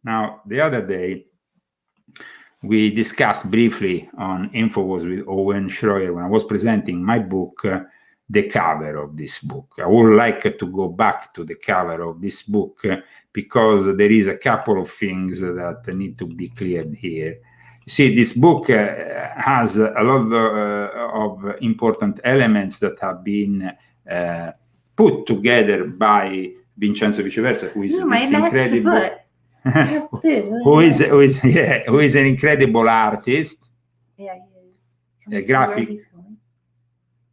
Now, the other day, we discussed briefly on InfoWars with Owen Schroyer when I was presenting my book, the cover of this book. I would like to go back to the cover of this book because there is a couple of things that need to be cleared here. You see, this book has a lot of important elements that have been put together by Vincenzo Viceversa, who is this incredible... who is an incredible artist. Yeah, he is. A graphic. He's going?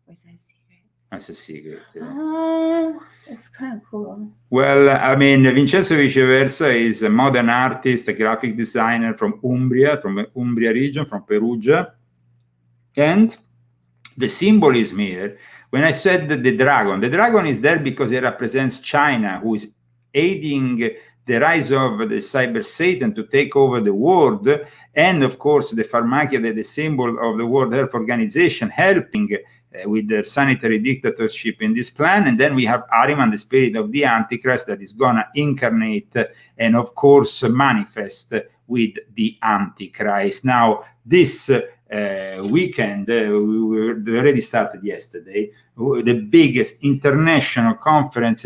Or is that a secret? That's a secret. It's kind of cool. Well, I mean, Vincenzo Viceversa is a modern artist, a graphic designer from Umbria region, from Perugia. And the symbolism here, when I said that the dragon is there because it represents China, who is aiding the rise of the cyber Satan to take over the world, and of course the pharmacia, the symbol of the World Health Organization, helping with their sanitary dictatorship in this plan. And then we have Ahriman, the spirit of the Antichrist, that is gonna incarnate and of course manifest with the Antichrist. Now this weekend, we already started yesterday, the biggest international conference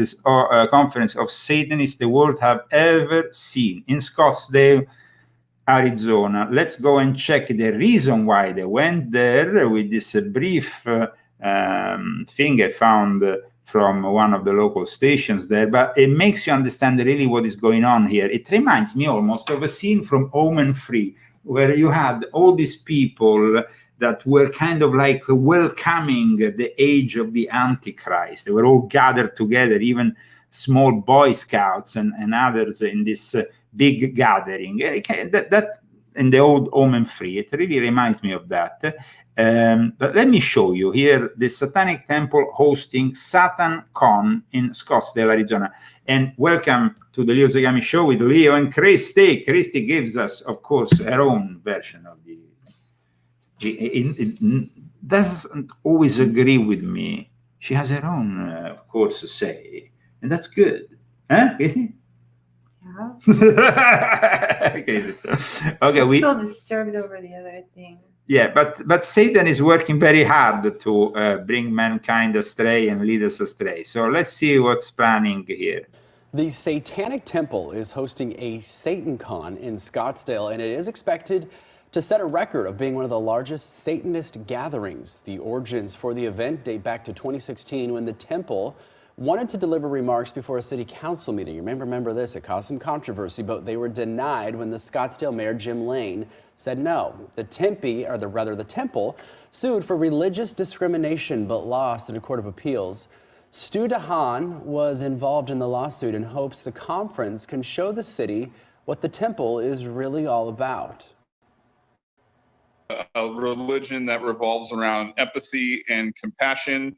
of Satanists the world have ever seen in Scottsdale, Arizona. Let's go and check the reason why they went there with this brief thing I found from one of the local stations there, but it makes you understand really what is going on here. It reminds me almost of a scene from Omen 3, where you had all these people that were kind of like welcoming the age of the Antichrist. They were all gathered together, even small Boy Scouts and others in this big gathering. That in the old Omen 3, it really reminds me of that. But let me show you here the Satanic Temple hosting Satancon in Scottsdale, Arizona. And welcome to the Leo Zagami Show with Leo and Christy. Christy gives us, of course, her own version of the. It doesn't always agree with me. She has her own, of course, say, and that's good, huh, Christy? Yeah. Okay, I'm still disturbed over the other thing. Yeah, but Satan is working very hard to bring mankind astray and lead us astray. So let's see what's planning here. The Satanic Temple is hosting a Satancon in Scottsdale, and it is expected to set a record of being one of the largest Satanist gatherings. The origins for the event date back to 2016 when the temple wanted to deliver remarks before a city council meeting. You may remember this, it caused some controversy, but they were denied when the Scottsdale mayor, Jim Lane, said no. The temple sued for religious discrimination but lost in a court of appeals. Stu DeHaan was involved in the lawsuit and hopes the conference can show the city what the temple is really all about. A religion that revolves around empathy and compassion,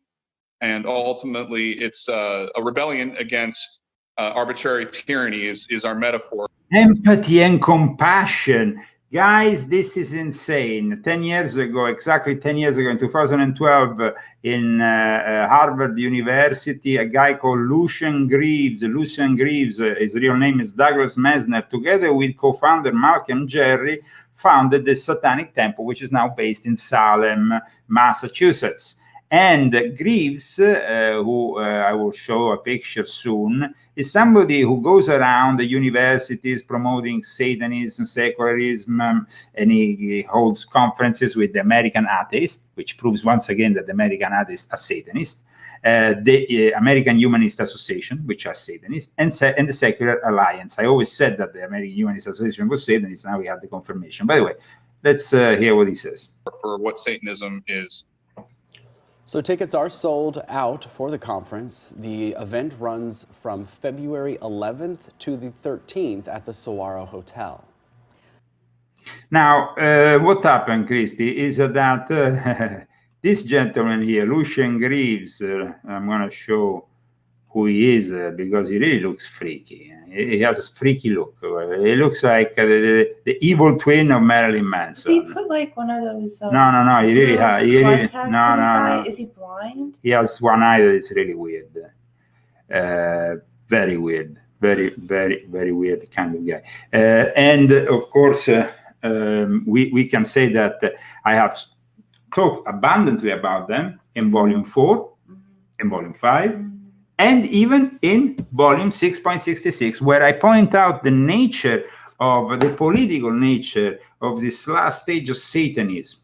and ultimately it's a rebellion against arbitrary tyranny is our metaphor. Empathy and compassion. Guys, this is insane. 10 years ago, exactly 10 years ago, in 2012, in Harvard University, a guy called Lucian Greaves, his real name is Douglas Messner, together with co-founder Malcolm Jerry, founded the Satanic Temple, which is now based in Salem, Massachusetts. And Greaves, who I will show a picture soon, is somebody who goes around the universities promoting Satanism, secularism, and he holds conferences with the American Atheists, which proves once again that the American Atheists are Satanists, the American Humanist Association, which are Satanists, and the Secular Alliance. I always said that the American Humanist Association was Satanist. Now we have the confirmation. By the way, let's hear what he says. For what Satanism is. So tickets are sold out for the conference. The event runs from February 11th to the 13th at the Saguaro Hotel. Now, what happened, Christy, is that this gentleman here, Lucian Greaves, I'm going to show who he is because he really looks freaky. He has a freaky look. He looks like the evil twin of Marilyn Manson. Does he put like one of those? No. He really has. No. Is he blind? He has one eye that is really weird. Very weird. Very, very, very weird kind of guy. And of course, we can say that I have talked abundantly about them in Volume 4, in Volume 5, and even in Volume 6.66, where I point out the nature of the political nature of this last stage of Satanism.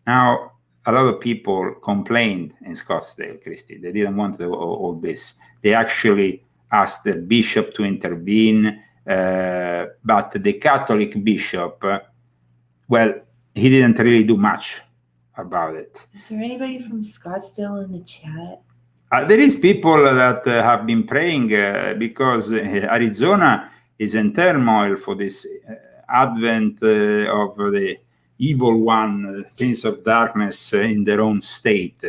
Now, a lot of people complained in Scottsdale, Christy. They didn't want all this. They actually asked the bishop to intervene, but the Catholic bishop, well, he didn't really do much about it. Is there anybody from Scottsdale in the chat? There is people that have been praying because Arizona is in turmoil for this advent of the evil one, things of darkness in their own state.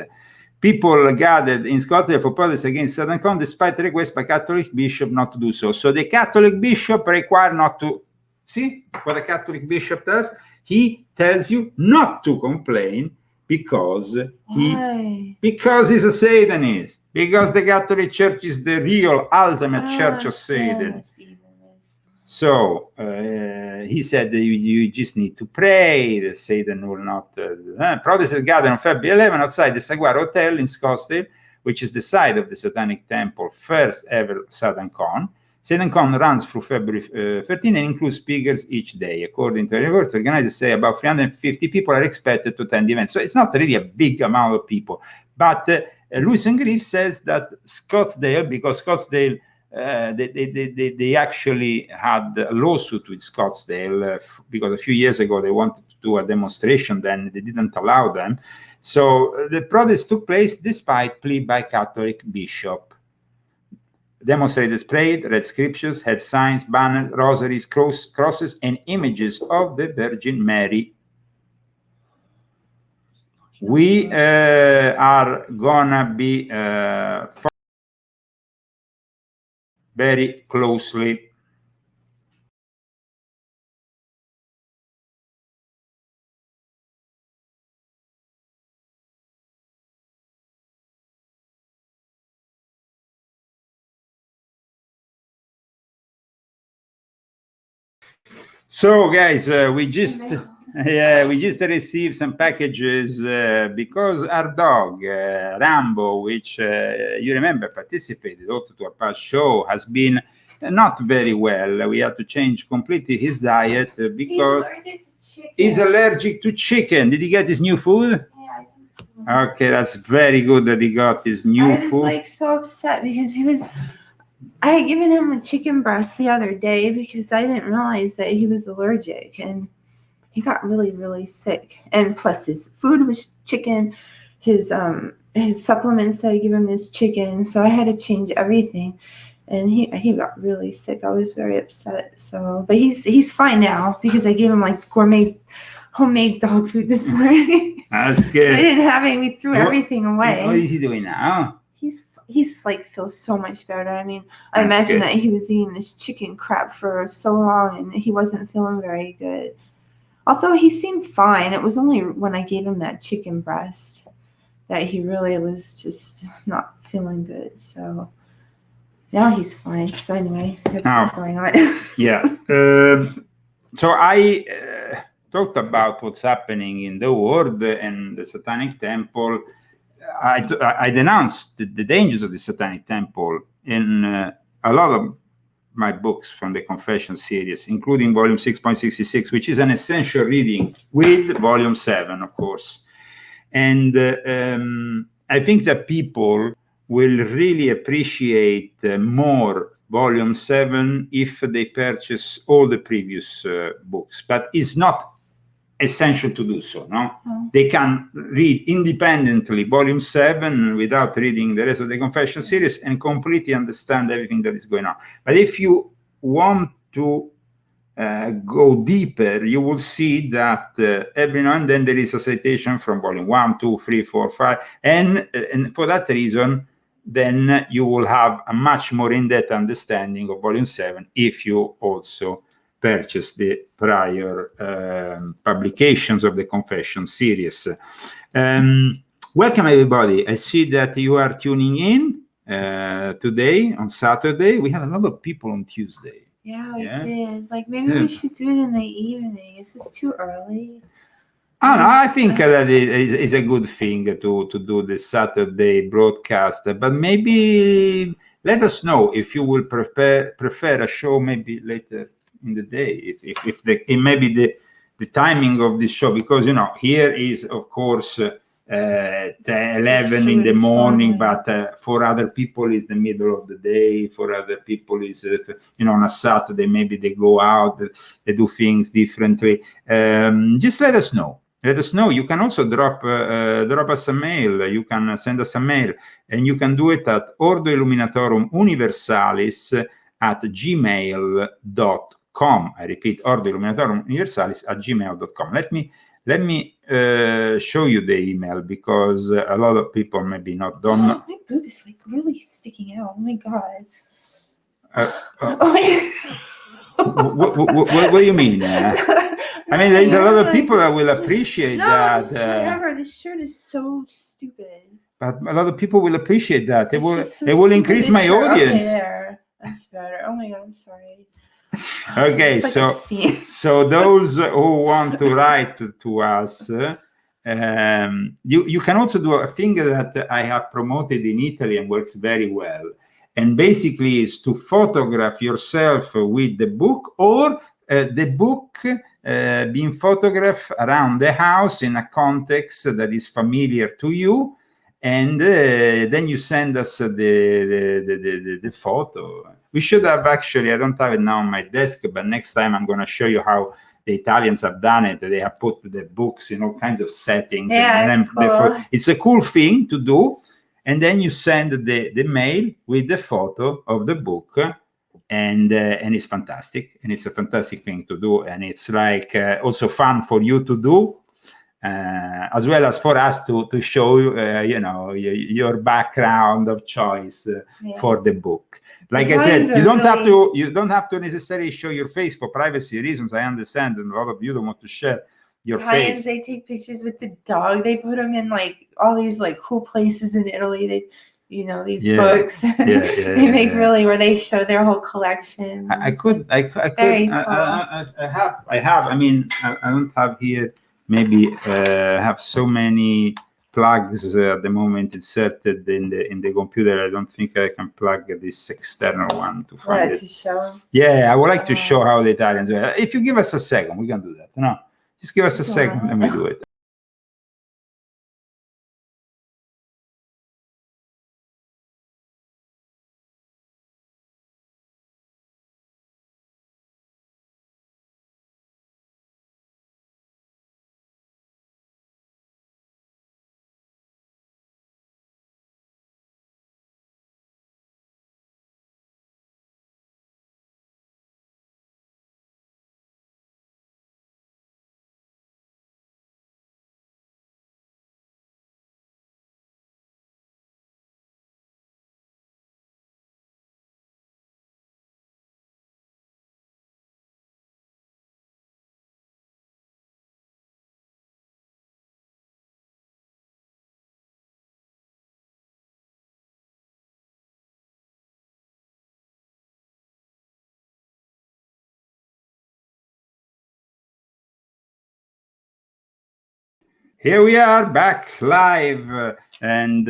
People gathered in Scotland for protests against Satancon despite the request by Catholic bishop not to do so. So the Catholic bishop required not to. See what a Catholic bishop does? He tells you not to complain because he's a Satanist. Because the Catholic Church is the real ultimate church of Satan. So he said that you just need to pray, that Satan will not. Protestants gathered on February 11 outside the Saguaro Hotel in Scottsdale, which is the site of the Satanic Temple first ever Satancon. Satancon runs through February 13 and includes speakers each day. According to the report, organizers say about 350 people are expected to attend the event. So it's not really a big amount of people. But Lewis and Grief says that Scottsdale, because Scottsdale, they actually had a lawsuit with Scottsdale because a few years ago they wanted to do a demonstration, then they didn't allow them. So the protest took place despite plea by Catholic bishop. Demonstrators prayed, read scriptures, had signs, banners, rosaries, crosses, and images of the Virgin Mary. We are gonna be very closely. So guys, we just received some packages because our dog Rambo, which you remember participated also to a past show, has been not very well. We had to change completely his diet because he's allergic to chicken. Did he get his new food? Yeah, I think so. Okay, that's very good that he got his new food. I was like so upset because I had given him a chicken breast the other day because I didn't realize that he was allergic, and he got really, really sick. And plus his food was chicken, his supplements I give him is chicken, so I had to change everything. And he got really sick. I was very upset. So, but he's fine now because I gave him like gourmet homemade dog food this morning. That's good. So I didn't have any. We threw everything away. What is he doing now? He's like feels so much better. I mean, I imagine that he was eating this chicken crap for so long and he wasn't feeling very good. Although he seemed fine. It was only when I gave him that chicken breast that he really was just not feeling good. So now he's fine. So anyway, that's what's going on. Yeah. So I talked about what's happening in the world and the Satanic Temple. I denounced the dangers of the Satanic Temple in a lot of my books from the Confession series, including volume 6.66, which is an essential reading with volume 7, of course. And I think that people will really appreciate more volume 7 if they purchase all the previous books. But it's not essential to do so, no? They can read independently volume 7 without reading the rest of the Confession series and completely understand everything that is going on. But if you want to go deeper, you will see that every now and then there is a citation from volume 1, 2, 3, 4, 5, and for that reason, then you will have a much more in-depth understanding of volume 7 if you also purchase the prior publications of the Confession series. Welcome everybody. I see that you are tuning in today on Saturday. We had a lot of people on Tuesday. Yeah, we did. Like maybe we should do it in the evening. Is this too early? Oh, no, I think that is a good thing to do the Saturday broadcast, but maybe let us know if you will prefer a show maybe later in the day, if maybe the timing of this show, because here is of course 11 in the morning, but for other people is the middle of the day. For other people is on a Saturday maybe they go out, they do things differently. Just let us know. You can also drop us a mail. You can send us a mail, and you can do it at Ordo Illuminatorum Universalis at gmail.com. I repeat, Ordo Illuminatorum Universalis at gmail.com. Let me show you the email, because a lot of people maybe don't know. My boob is like really sticking out. Oh my god. What do you mean? I mean, there's a lot of people that will appreciate that. Whatever. This shirt is so stupid. But a lot of people will appreciate that. They will increase my audience. Okay, there. That's better. Oh my god, I'm sorry. Okay, It's like so obscene. so those who want to write to us, you can also do a thing that I have promoted in Italy and works very well. And basically is to photograph yourself with the book, or the book being photographed around the house in a context that is familiar to you. And then you send us the photo. We should have actually, I don't have it now on my desk, but next time I'm going to show you how the Italians have done it. They have put the books in all kinds of settings. Yeah, And it's cool. it's a cool thing to do. And then you send the mail with the photo of the book. And it's fantastic. And it's a fantastic thing to do. And it's like also fun for you to do. As well as for us to show your background of choice for the book. Like I said, you don't have to necessarily show your face for privacy reasons. I understand, and a lot of you don't want to share your face. They take pictures with the dog. They put them in like all these like cool places in Italy. They, these books. They make really where they show their whole collection. I could. Very cool. I have. I mean, I don't have here. Maybe have so many plugs at the moment inserted in the computer. I don't think I can plug this external one to find it. To show? Yeah, I would like to show how the Italians do it. If you give us a second, we can do that. No, just give us a second and we do it. Here we are back live, and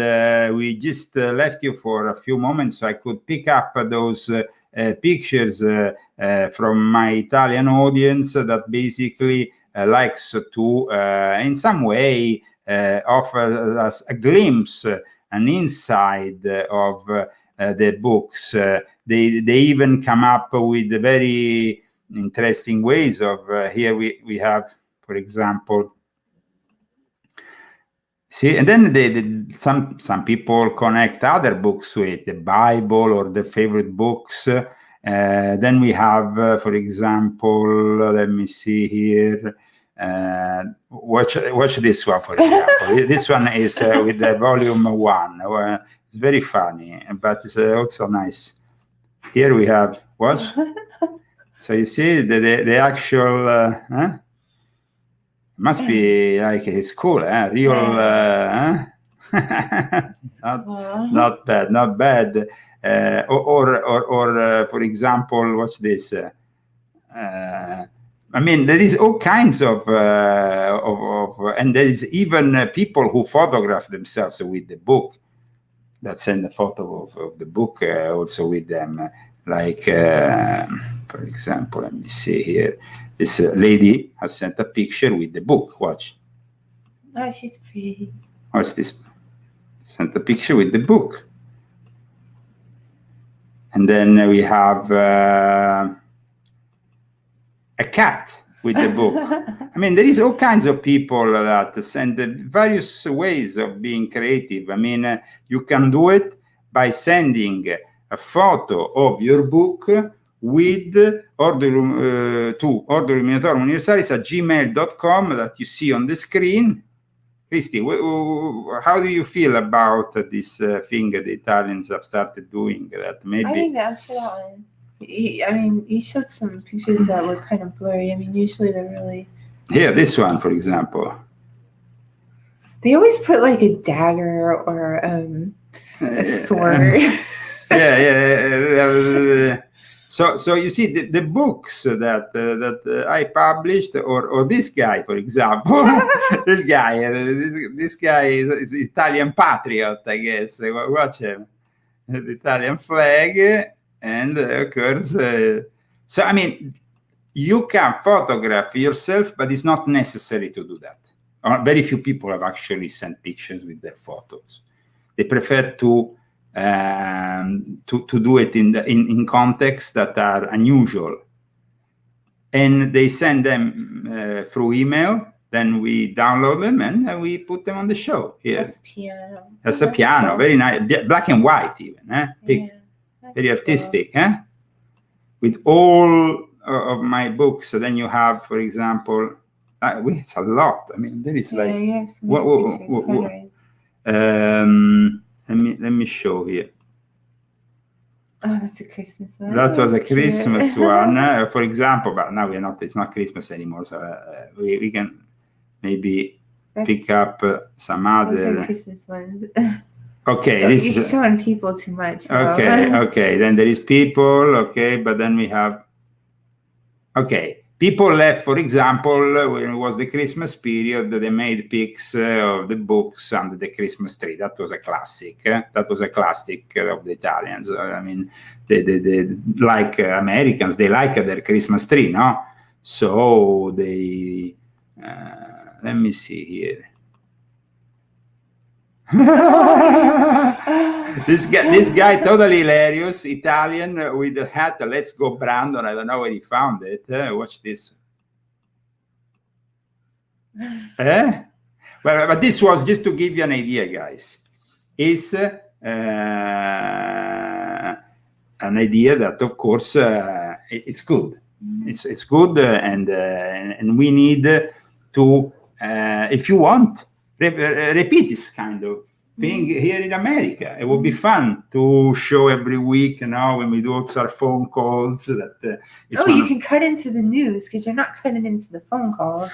we just left you for a few moments so I could pick up those pictures from my Italian audience that basically likes to, in some way, offer us a glimpse, an inside of the books. They even come up with very interesting ways of, here we have, for example, see, and then some people connect other books with the Bible or their favorite books. Then we have, for example, let me see here. Watch this one, for example. This one is with the volume 1. It's very funny, but it's also nice. Here we have, watch. So you see the actual... Must be like it's cool, real, not bad. Or for example, watch this. I mean, there is all kinds of and there is even people who photograph themselves with the book, that send a photo of the book also with them. Like, for example, let me see here. This lady has sent a picture with the book. Watch. Oh, she's pretty. Watch this. Sent a picture with the book. And then we have a cat with the book. I mean, there is all kinds of people that send various ways of being creative. I mean, you can do it by sending a photo of your book with to Ordo Illuminatorum Universalis at gmail.com that you see on the screen. Christy, how do you feel about this thing the Italians have started doing? That maybe I think that should happen. He showed some pictures that were kind of blurry. I mean, usually they're really... Here, this one, for example. They always put like a dagger or a sword. Yeah. So you see the books that I published, or this guy, for example, this guy is Italian patriot, I guess. Watch him, the Italian flag, and of course. So I mean, you can photograph yourself, but it's not necessary to do that. Very few people have actually sent pictures with their photos. They prefer to do it in contexts that are unusual, and they send them through email. Then we download them and we put them on the show here. That's piano. That's a piano, cool. Very nice, black and white even, very artistic, cool. With all of my books. So then you have, for example, it's a lot. I mean, there is like let me show here. Oh, that's a Christmas one. That was a Christmas one, for example. But now we're not. It's not Christmas anymore, so we can maybe pick up some other. Those are Christmas ones. Okay, You're showing people too much. Though. Okay. Then there is people. Okay, but then we have. Okay. People left, for example, when it was the Christmas period, they made pics of the books under the Christmas tree. That was a classic. That was a classic of the Italians. I mean, they like Americans, they like their Christmas tree, no? So they, let me see here. This guy totally hilarious, Italian with the hat. Let's go, Brandon. I don't know where he found it. Watch this. Well, but this was just to give you an idea, guys. It's an idea that, of course, it's good. It's good, and we need to, if you want, repeat this kind of thing here in America. It would be fun to show every week, when we do also our phone calls. That you can cut into the news because you're not cutting into the phone calls.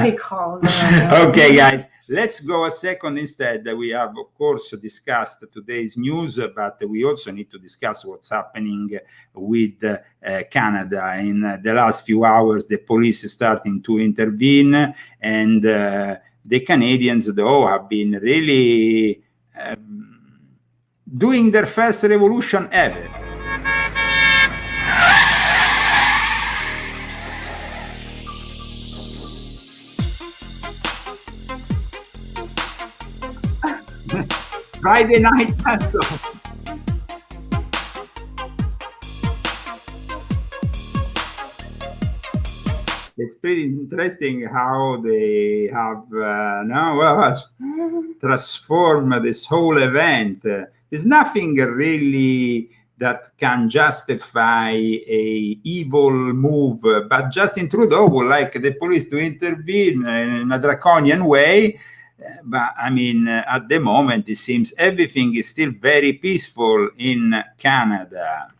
Big calls. Okay, guys, let's go a second instead. We have, of course, discussed today's news, but we also need to discuss what's happening with Canada. In the last few hours, the police is starting to intervene, and the Canadians, though, have been really doing their first revolution ever. Friday night pencil. It's pretty interesting how they have transformed this whole event. There's nothing really that can justify a evil move, but Justin Trudeau would like the police to intervene in a draconian way. But I mean, at the moment, it seems everything is still very peaceful in Canada.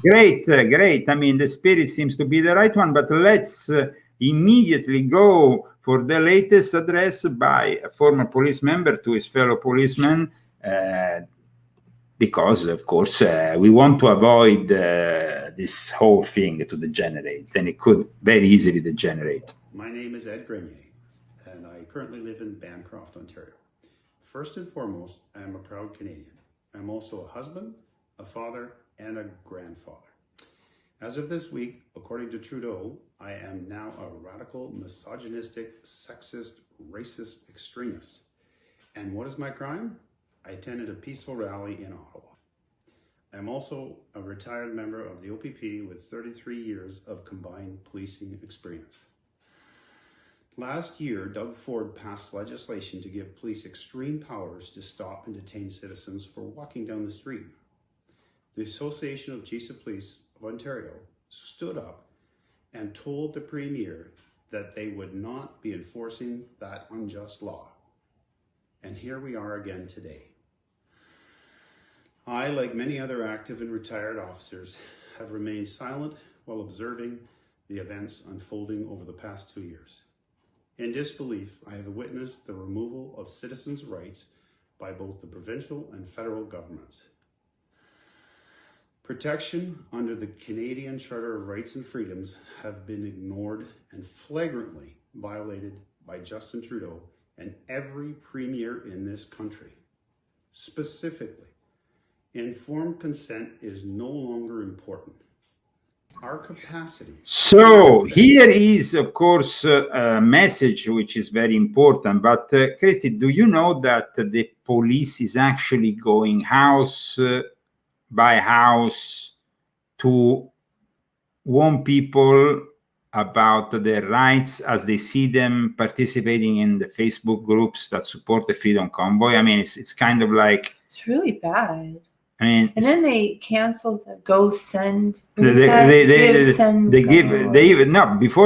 Great. I mean, the spirit seems to be the right one, but let's immediately go for the latest address by a former police member to his fellow policemen, because, of course, we want to avoid this whole thing to degenerate, and it could very easily degenerate. My name is Ed Grenier, and I currently live in Bancroft, Ontario. First and foremost, I am a proud Canadian. I'm also a husband, a father, and a grandfather. As of this week, according to Trudeau, I am now a radical, misogynistic, sexist, racist extremist. And what is my crime? I attended a peaceful rally in Ottawa. I'm also a retired member of the OPP with 33 years of combined policing experience. Last year, Doug Ford passed legislation to give police extreme powers to stop and detain citizens for walking down the street. The Association of Chiefs of Police of Ontario stood up and told the Premier that they would not be enforcing that unjust law. And here we are again today. I, like many other active and retired officers, have remained silent while observing the events unfolding over the past 2 years. In disbelief, I have witnessed the removal of citizens' rights by both the provincial and federal governments. Protection under the Canadian Charter of Rights and Freedoms have been ignored and flagrantly violated by Justin Trudeau and every premier in this country. Specifically, informed consent is no longer important. Our capacity. So here is, of course, a message which is very important. But Christy, do you know that the police is actually going house by house to warn people about their rights as they see them participating in the Facebook groups that support the Freedom Convoy? I mean, it's kind of like... It's really bad. I mean, and then they canceled the Go Send. Before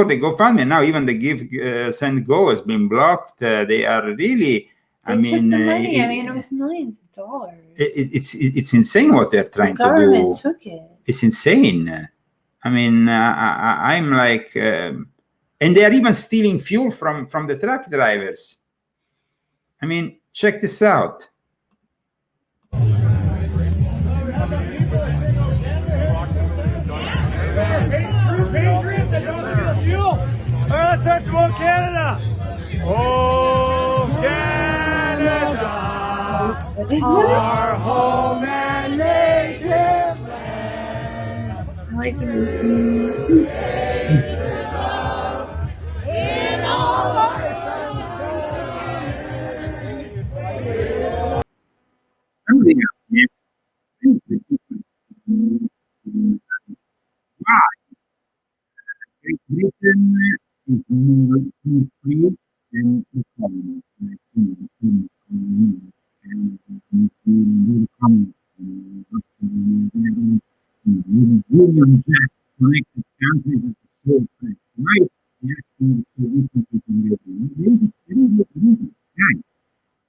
the GoFundMe, now even the Give Send Go has been blocked. They are really... They took the money. It was millions of dollars. It's insane what they're trying to do. The government took it. It's insane. I mean, I'm like, and they are even stealing fuel from the truck drivers. I mean, check this out. Patriots that don't steal fuel. All right, let's talk about Canada. Oh, Canada, our home and native land. I like it. In all our Great Britain is more free than economies like William Jack connected countries at the same place, right? Guys,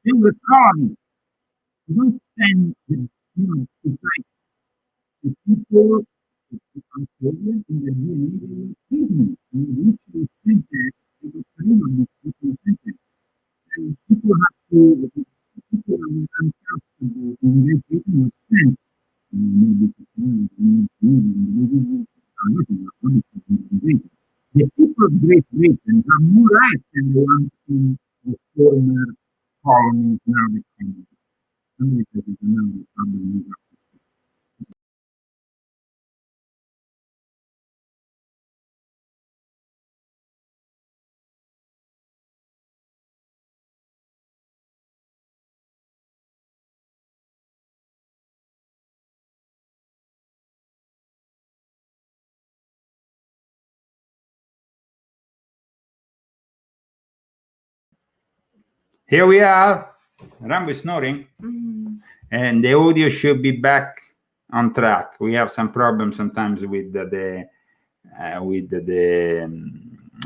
they were colonies. You don't send them, it's like the people in the DNA prisoners. We literally sent that to the freedom people sent it. And people have to, people that were uncomfortable when their people were sent. The people of Great Britain have more rights than the ones in the former colonies, now the colonies. America is another problem. Here we are. Rambo is snoring. And the audio should be back on track. We have some problems sometimes with the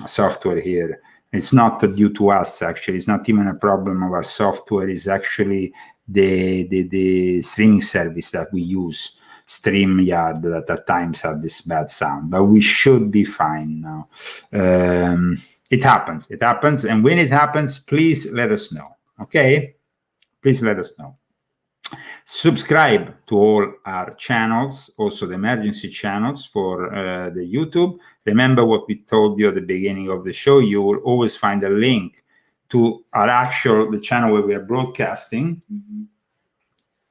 software here. It's not due to us, actually. It's not even a problem of our software. It's actually the streaming service that we use, StreamYard, that at times have this bad sound. But we should be fine now. It happens. It happens. And when it happens, please let us know. Okay? Please let us know. Subscribe to all our channels, also the emergency channels for the YouTube. Remember what we told you at the beginning of the show. You will always find a link to our the channel where we are broadcasting.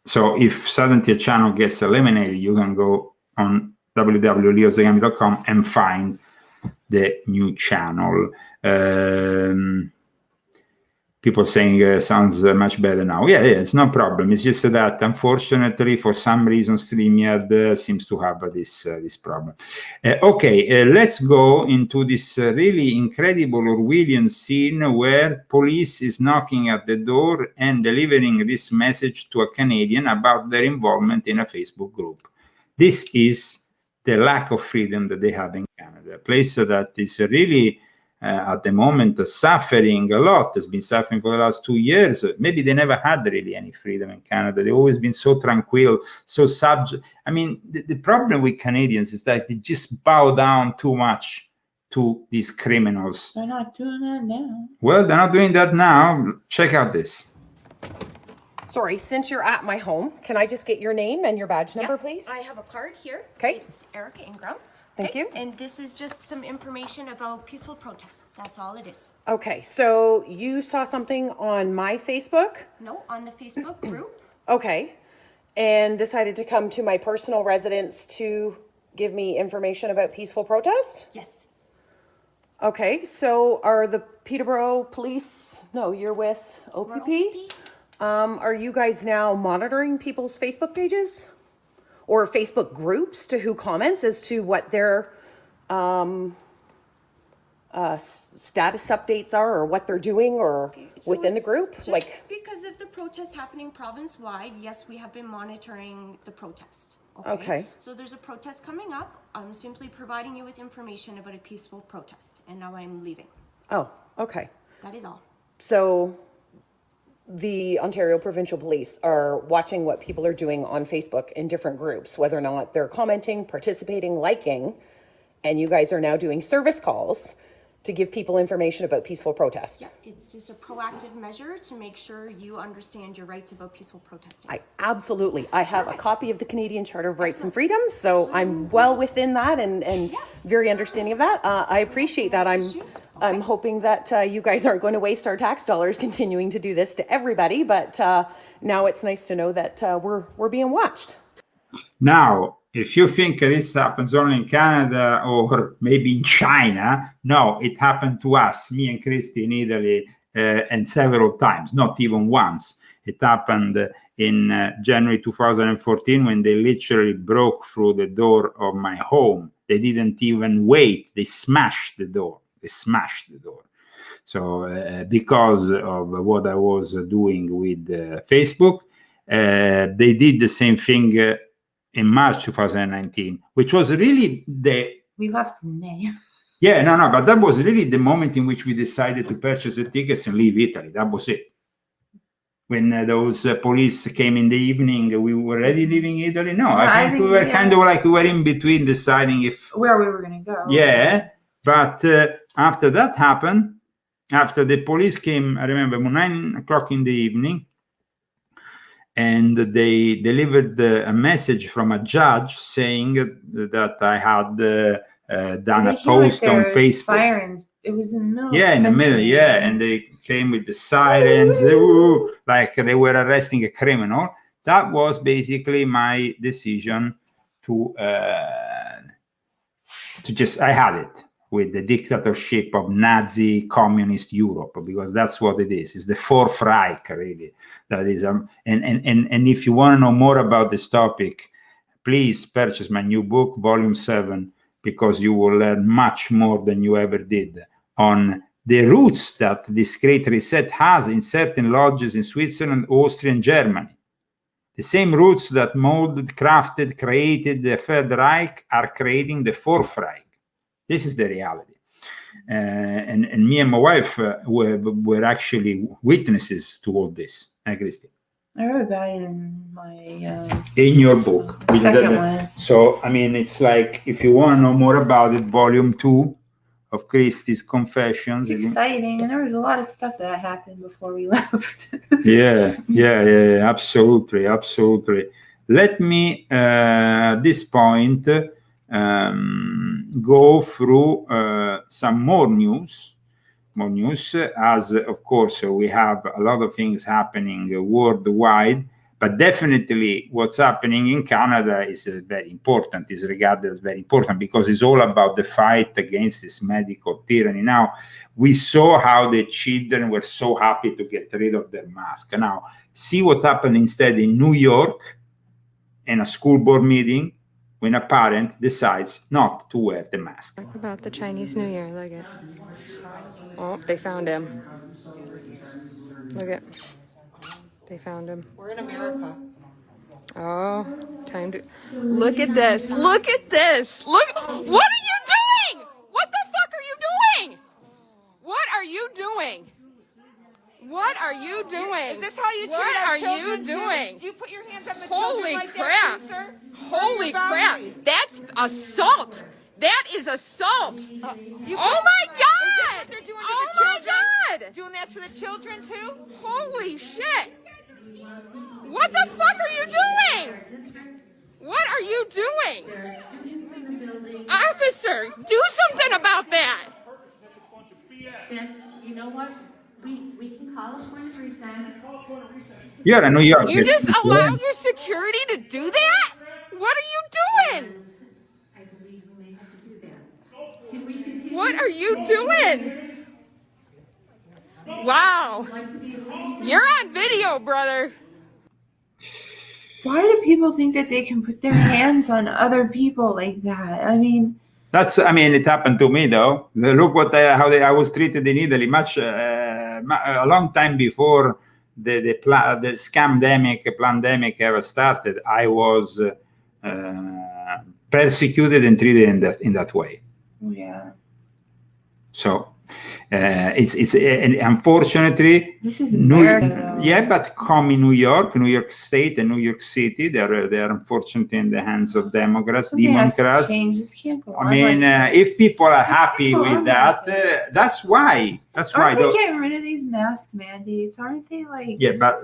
So if suddenly a channel gets eliminated, you can go on www.leozagami.com and find the new channel. People saying sounds much better now. Yeah, it's no problem. It's just that unfortunately, for some reason, StreamYard seems to have this problem. Okay, let's go into this really incredible Orwellian scene where police is knocking at the door and delivering this message to a Canadian about their involvement in a Facebook group. This is the lack of freedom that they have in Canada, a place that is really at the moment suffering a lot, has been suffering for the last 2 years. Maybe they never had really any freedom in Canada. They've always been so tranquil, so subject. I mean, the problem with Canadians is that they just bow down too much to these criminals. They're not doing that now. Well, they're not doing that now. Check out this. Sorry, since you're at my home, can I just get your name and your badge number, please? I have a card here. Okay. It's Erica Ingram. Thank you. And this is just some information about peaceful protests. That's all it is. Okay, so you saw something on my Facebook? No, on the Facebook group. Okay, and decided to come to my personal residence to give me information about peaceful protest? Yes. Okay, so are the Peterborough Police, no, you're with OPP? Are you guys now monitoring people's Facebook pages? Or Facebook groups to who comments as to what their status updates are, or what they're doing, or So within the group? Just because of the protests happening province-wide, yes, we have been monitoring the protests. Okay. So there's a protest coming up. I'm simply providing you with information about a peaceful protest, and now I'm leaving. Oh, okay. That is all. So the Ontario Provincial Police are watching what people are doing on Facebook in different groups, whether or not they're commenting, participating, liking, and you guys are now doing service calls to give people information about peaceful protest. Yeah, it's just a proactive measure to make sure you understand your rights about peaceful protesting. I have a copy of the Canadian Charter of Rights and Freedoms, so I'm well within that and very understanding of that. I appreciate that. I'm hoping that you guys aren't going to waste our tax dollars continuing to do this to everybody, but now it's nice to know that we're being watched. Now, if you think this happens only in Canada or maybe in China, no, it happened to us, me and Christy in Italy, and several times, not even once. It happened in January 2014 when they literally broke through the door of my home. They didn't even wait. They smashed the door. So because of what I was doing with Facebook, they did the same thing in March 2019, which was really We left in May. Yeah, no, but that was really the moment in which we decided to purchase the tickets and leave Italy. That was it. When those police came in the evening, we were already leaving Italy. No, I think we were kind of like we were in between deciding where we were going to go. Yeah, but after that happened, after the police came, I remember 9 o'clock in the evening, and they delivered a message from a judge saying that I had done a post on Facebook. Sirens. It was in the middle. Yeah, in the middle. Yeah, and they came with the sirens, like they were arresting a criminal. That was basically my decision to just. I had it with the dictatorship of Nazi communist Europe, because that's what it is. It's the Fourth Reich, really. That is, and if you want to know more about this topic, please purchase my new book, Volume 7, because you will learn much more than you ever did on the roots that this great reset has in certain lodges in Switzerland, Austria, and Germany. The same roots that molded, crafted, created the Third Reich are creating the Fourth Reich. This is the reality. And me and my wife were actually witnesses to all this. Christy? I wrote about it in my... in your book. Second one. So, I mean, it's like, if you want to know more about it, Volume 2 of Christie's Confessions. It's exciting, and there was a lot of stuff that happened before we left. Yeah, absolutely. Let me, at this point, go through some more news, as of course we have a lot of things happening worldwide, but definitely what's happening in Canada is very important, is regarded as very important, because it's all about the fight against this medical tyranny. Now, we saw how the children were so happy to get rid of their mask. Now, see what happened instead in New York in a school board meeting, when a parent decides not to wear the mask. Talk about the Chinese New Year, look at. Oh, they found him. Look at. They found him. We're in America. Oh, time to. Look at this. Look at this. Look. What are you doing? What the fuck are you doing? you doing? What are you doing? Is this how you treat What our are children? you doing? Do you put your hands on the Holy children like crap! that, too, sir? Holy crap! That's assault. That is assault. You Oh put- my Is this God! what they're doing to Oh the children? my God! Doing that to the children too? Holy shit! What the fuck are you doing? What are you doing? Officer, do something about that! That's, you know what? We can call a point of recess. You're a New York. You just allow your security to do that? What are you doing? I believe we may have to do that. Can we continue? What are you doing? Wow. You're on video, brother. Why do people think that they can put their hands on other people like that? I mean, it happened to me though. Look what I was treated in Italy a long time before the scamdemic ever started. I was persecuted and treated in that way. yeah. So it's unfortunately This is America, though. but come in New York State, and New York City, they're unfortunately in the hands of Democrats. Something has to change. This can't go on. I mean, like if people are happy people with on that, this. that's why. Aren't they getting rid of these mask mandates? Aren't they like? Yeah, but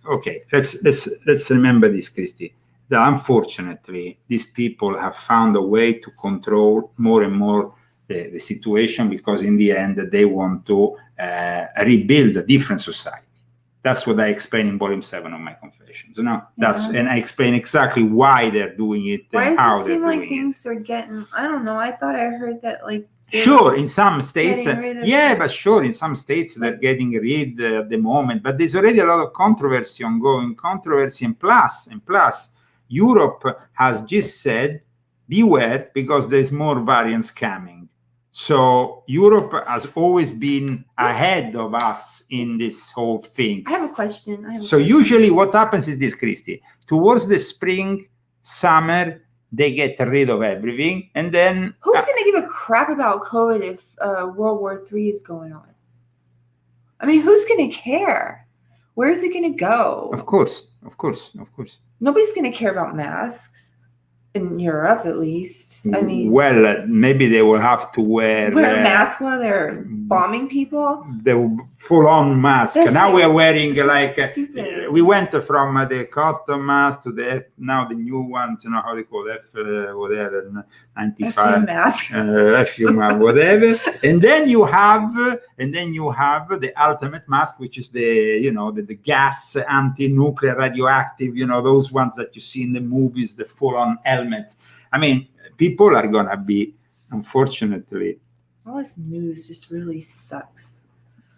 okay. Let's remember this, Christy. That unfortunately, these people have found a way to control more and more the situation, because in the end they want to rebuild a different society. That's what I explain in volume 7 of my confessions. And I explain exactly why they're doing it Why and does how it they're seem doing like things are getting? I don't know. I thought I heard that like. Sure, in some states, getting rid of in some states they're getting rid at the moment, but there's already a lot of controversy ongoing. And plus, Europe has just said, beware, because there's more variants coming. So Europe has always been ahead of us in this whole thing. I have a question. Usually what happens is this, Christy. Towards the spring, summer, they get rid of everything. And then... Who's going to give a crap about COVID if World War III is going on? I mean, who's going to care? Where is it going to go? Of course. Nobody's going to care about masks. In Europe, at least. I mean, well, maybe they will have to wear a mask while they're bombing people. The full-on mask. Now we are wearing we went from the cotton mask to now the new ones. You know how they call it, whatever, 95 mask, whatever. And then you have the ultimate mask, which is the gas anti-nuclear radioactive. Those ones that you see in the movies, the full-on helmet. I mean, people are gonna be, unfortunately. All this news just really sucks.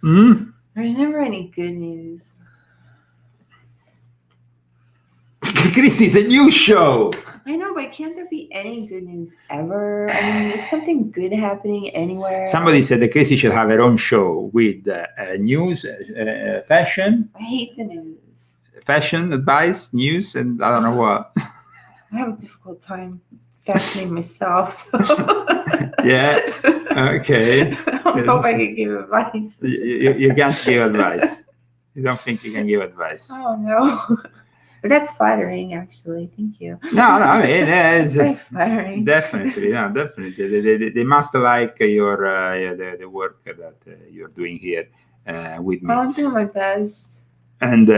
There's never any good news. Christy, it's a news show. I know, but can't there be any good news ever? I mean, is something good happening anywhere? Somebody said that Christy should have her own show with news, fashion. I hate the news. Fashion advice, news, and I don't know what. I have a difficult time fashioning myself. So. Yeah. Okay. I don't know if I can give advice. You can't give advice. You don't think you can give advice? Oh no. But that's flattering, actually. Thank you. No. I mean, it's very flattering. Definitely, definitely. They must like your the work that you're doing here with me. I'm doing my best. And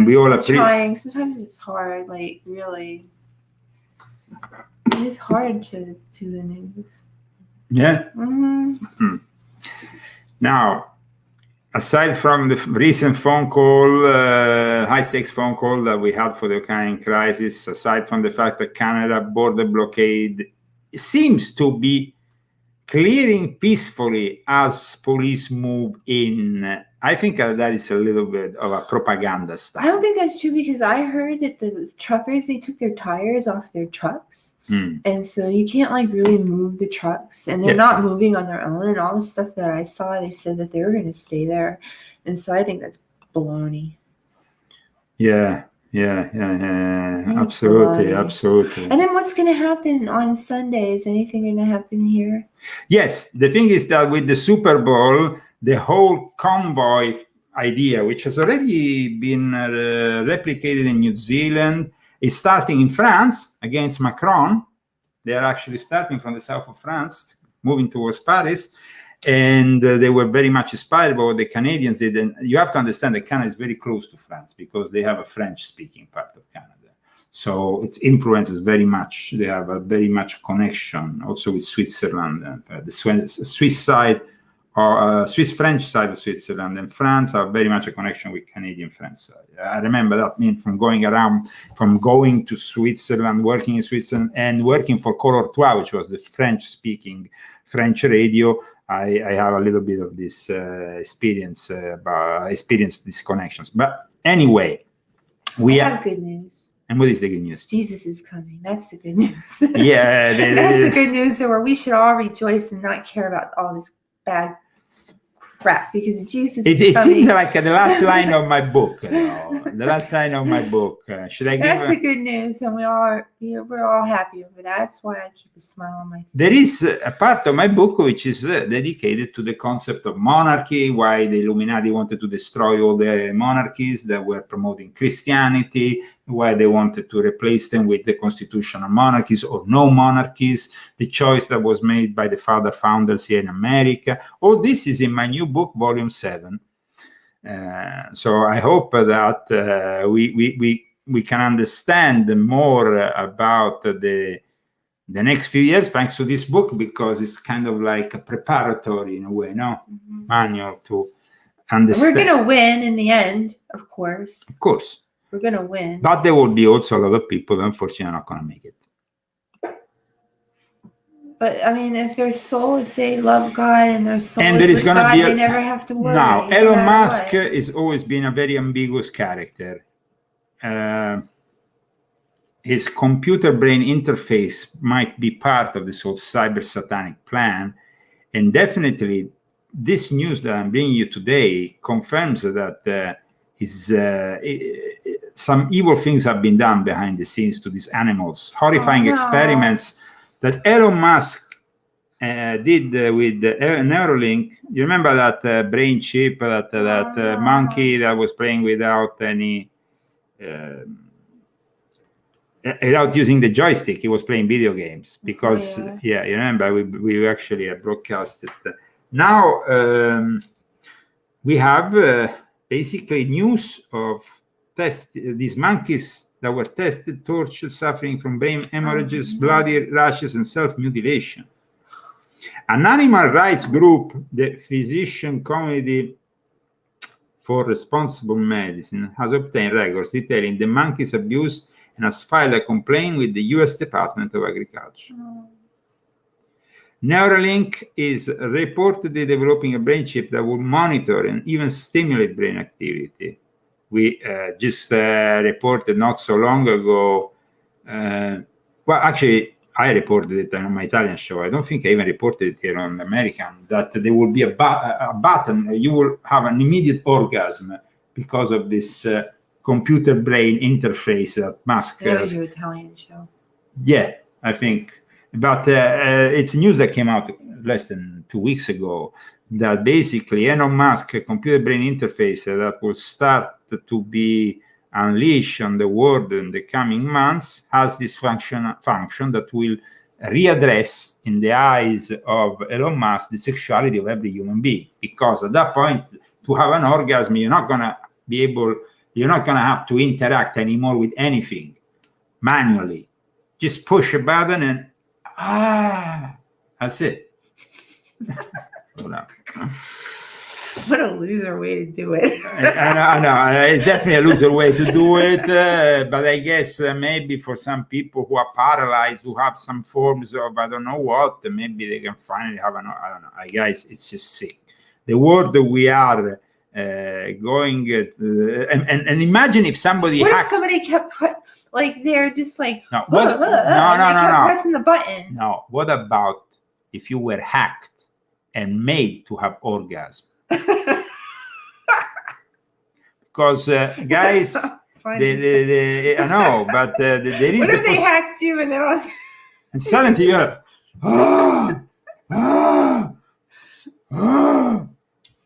we all appreciate. Trying. Sometimes it's hard. Like really. It is hard to do the news. Yeah. Mm-hmm. Now, aside from the recent phone call, high-stakes phone call that we had for the Ukraine crisis, aside from the fact that Canada border blockade seems to be clearing peacefully as police move in, I think that is a little bit of a propaganda stuff. I don't think that's true, because I heard that the truckers, they took their tires off their trucks. And so you can't really move the trucks, and they're not moving on their own. And all the stuff that I saw, they said that they were going to stay there. And so I think that's baloney. Yeah. Absolutely. And then what's going to happen on Sunday? Is anything going to happen here? Yes. The thing is that with the Super Bowl, the whole convoy idea, which has already been replicated in New Zealand, is starting in France against Macron. They are actually starting from the south of France, moving towards Paris. And they were very much inspired by what the Canadians did. And you have to understand that Canada is very close to France because they have a French-speaking part of Canada. So its influence is very much, they have a very much connection also with Switzerland. The Swiss side, or Swiss-French side of Switzerland and France are very much a connection with Canadian-French side. I remember that from going to Switzerland, working in Switzerland, and working for Color 12, which was the French-speaking French radio. I have a little bit of this experience these connections. But anyway, I have good news. And what is the good news? Jesus is coming. That's the good news. Yeah. That's the good news, where we should all rejoice and not care about all this bad crap, because Jesus is coming. It seems like the last line of my book. The last line of my book. Should I give? That's the good news, and we're all happy over that. That's why I keep a smile on my face. There is a part of my book which is dedicated to the concept of monarchy, why the Illuminati wanted to destroy all the monarchies that were promoting Christianity, why they wanted to replace them with the constitutional monarchies or no monarchies, the choice that was made by the founders here in America. All this is in my new book, Volume 7. So I hope that we can understand more about the next few years thanks to this book, because it's kind of like a preparatory in a way, manual to understand. We're going to win in the end, of course. Of course. We're going to win. But there will be also a lot of people that unfortunately are not going to make it. But I mean, if they love God and their soul and there is going to be they never have to worry. Now, Elon Musk has always been a very ambiguous character. His computer brain interface might be part of this whole cyber satanic plan. And definitely this news that I'm bringing you today confirms that some evil things have been done behind the scenes to these animals. Horrifying experiments that Elon Musk did with Neuralink. You remember that brain chip, that monkey that was playing without any, without using the joystick. He was playing video games because, you remember we actually broadcasted. Now we have basically news of these monkeys that were tested, tortured, suffering from brain hemorrhages, bloody rashes, and self-mutilation. An animal rights group, the Physician Committee for Responsible Medicine, has obtained records detailing the monkeys' abuse and has filed a complaint with the U.S. Department of Agriculture. Neuralink is reportedly developing a brain chip that will monitor and even stimulate brain activity. We just reported not so long ago, well, actually, I reported it on my Italian show. I don't think I even reported it here on the American, that there will be a button, you will have an immediate orgasm because of this computer brain interface that Musk has. That was your Italian show. Yeah, I think. But it's news that came out less than 2 weeks ago that basically Elon Musk computer brain interface that will start to be unleashed on the world in the coming months has this function that will readdress in the eyes of Elon Musk the sexuality of every human being. Because at that point, to have an orgasm, you're not going to have to interact anymore with anything manually. Just push a button and that's it. What a loser way to do it. I know. It's definitely a loser way to do it. But I guess maybe for some people who are paralyzed, who have some forms of, I don't know what, maybe they can finally have I don't know. Guys, it's just sick. The world that we are going, and imagine if somebody what if somebody kept they're just like, no, pressing the button. No, what about if you were hacked and made to have orgasm? Because guys, I know, but there is. What if they hacked you and then and suddenly you're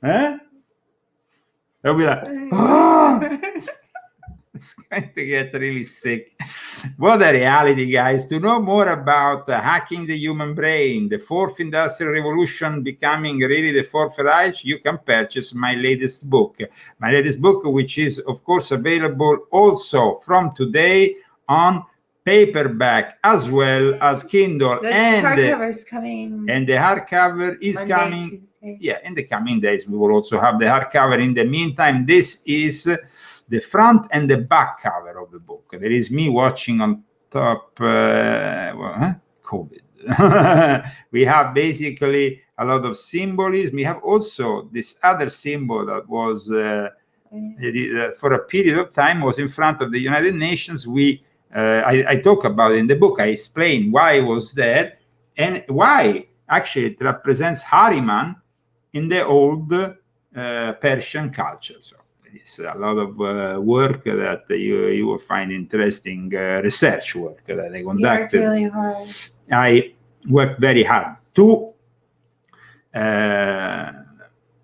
Huh? They'll be like, oh! It's going to get really sick. What a reality, guys. To know more about hacking the human brain, the fourth industrial revolution becoming really the fourth Reich, you can purchase my latest book. My latest book, which is, of course, available also from today on paperback as well as Kindle. The and hardcover is coming. And the hardcover is Monday, coming. Tuesday. Yeah, in the coming days, we will also have the hardcover. In the meantime, this is the front and the back cover of the book. There is me watching on top, COVID. We have basically a lot of symbolism. We have also this other symbol that was, for a period of time, was in front of the United Nations. I talk about it in the book. I explain why it was there and why actually it represents Ahriman in the old Persian culture. So it's a lot of work that you will find interesting, research work that I conducted. You worked really hard. I worked very hard to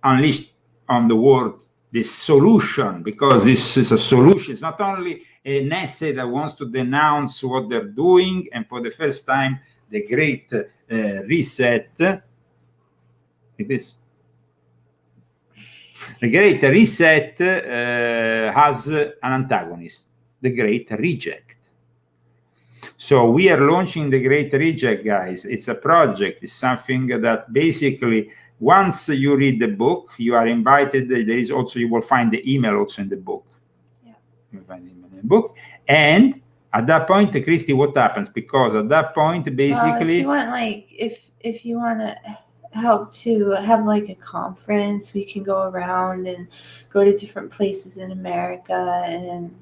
unleash on the world this solution, because this is a solution. It's not only an essay that wants to denounce what they're doing, and for the first time, the Great Reset. It is. The Great Reset has an antagonist, the Great Reject. So we are launching the Great Reject, guys. It's a project. It's something that basically, once you read the book, you are invited. There is also, you will find the email also in the book. Yeah. You find the email in the book. And at that point, Christy, what happens? Because at that point, basically, if you want, like, if you want to help to have like a conference, we can go around and go to different places in America and,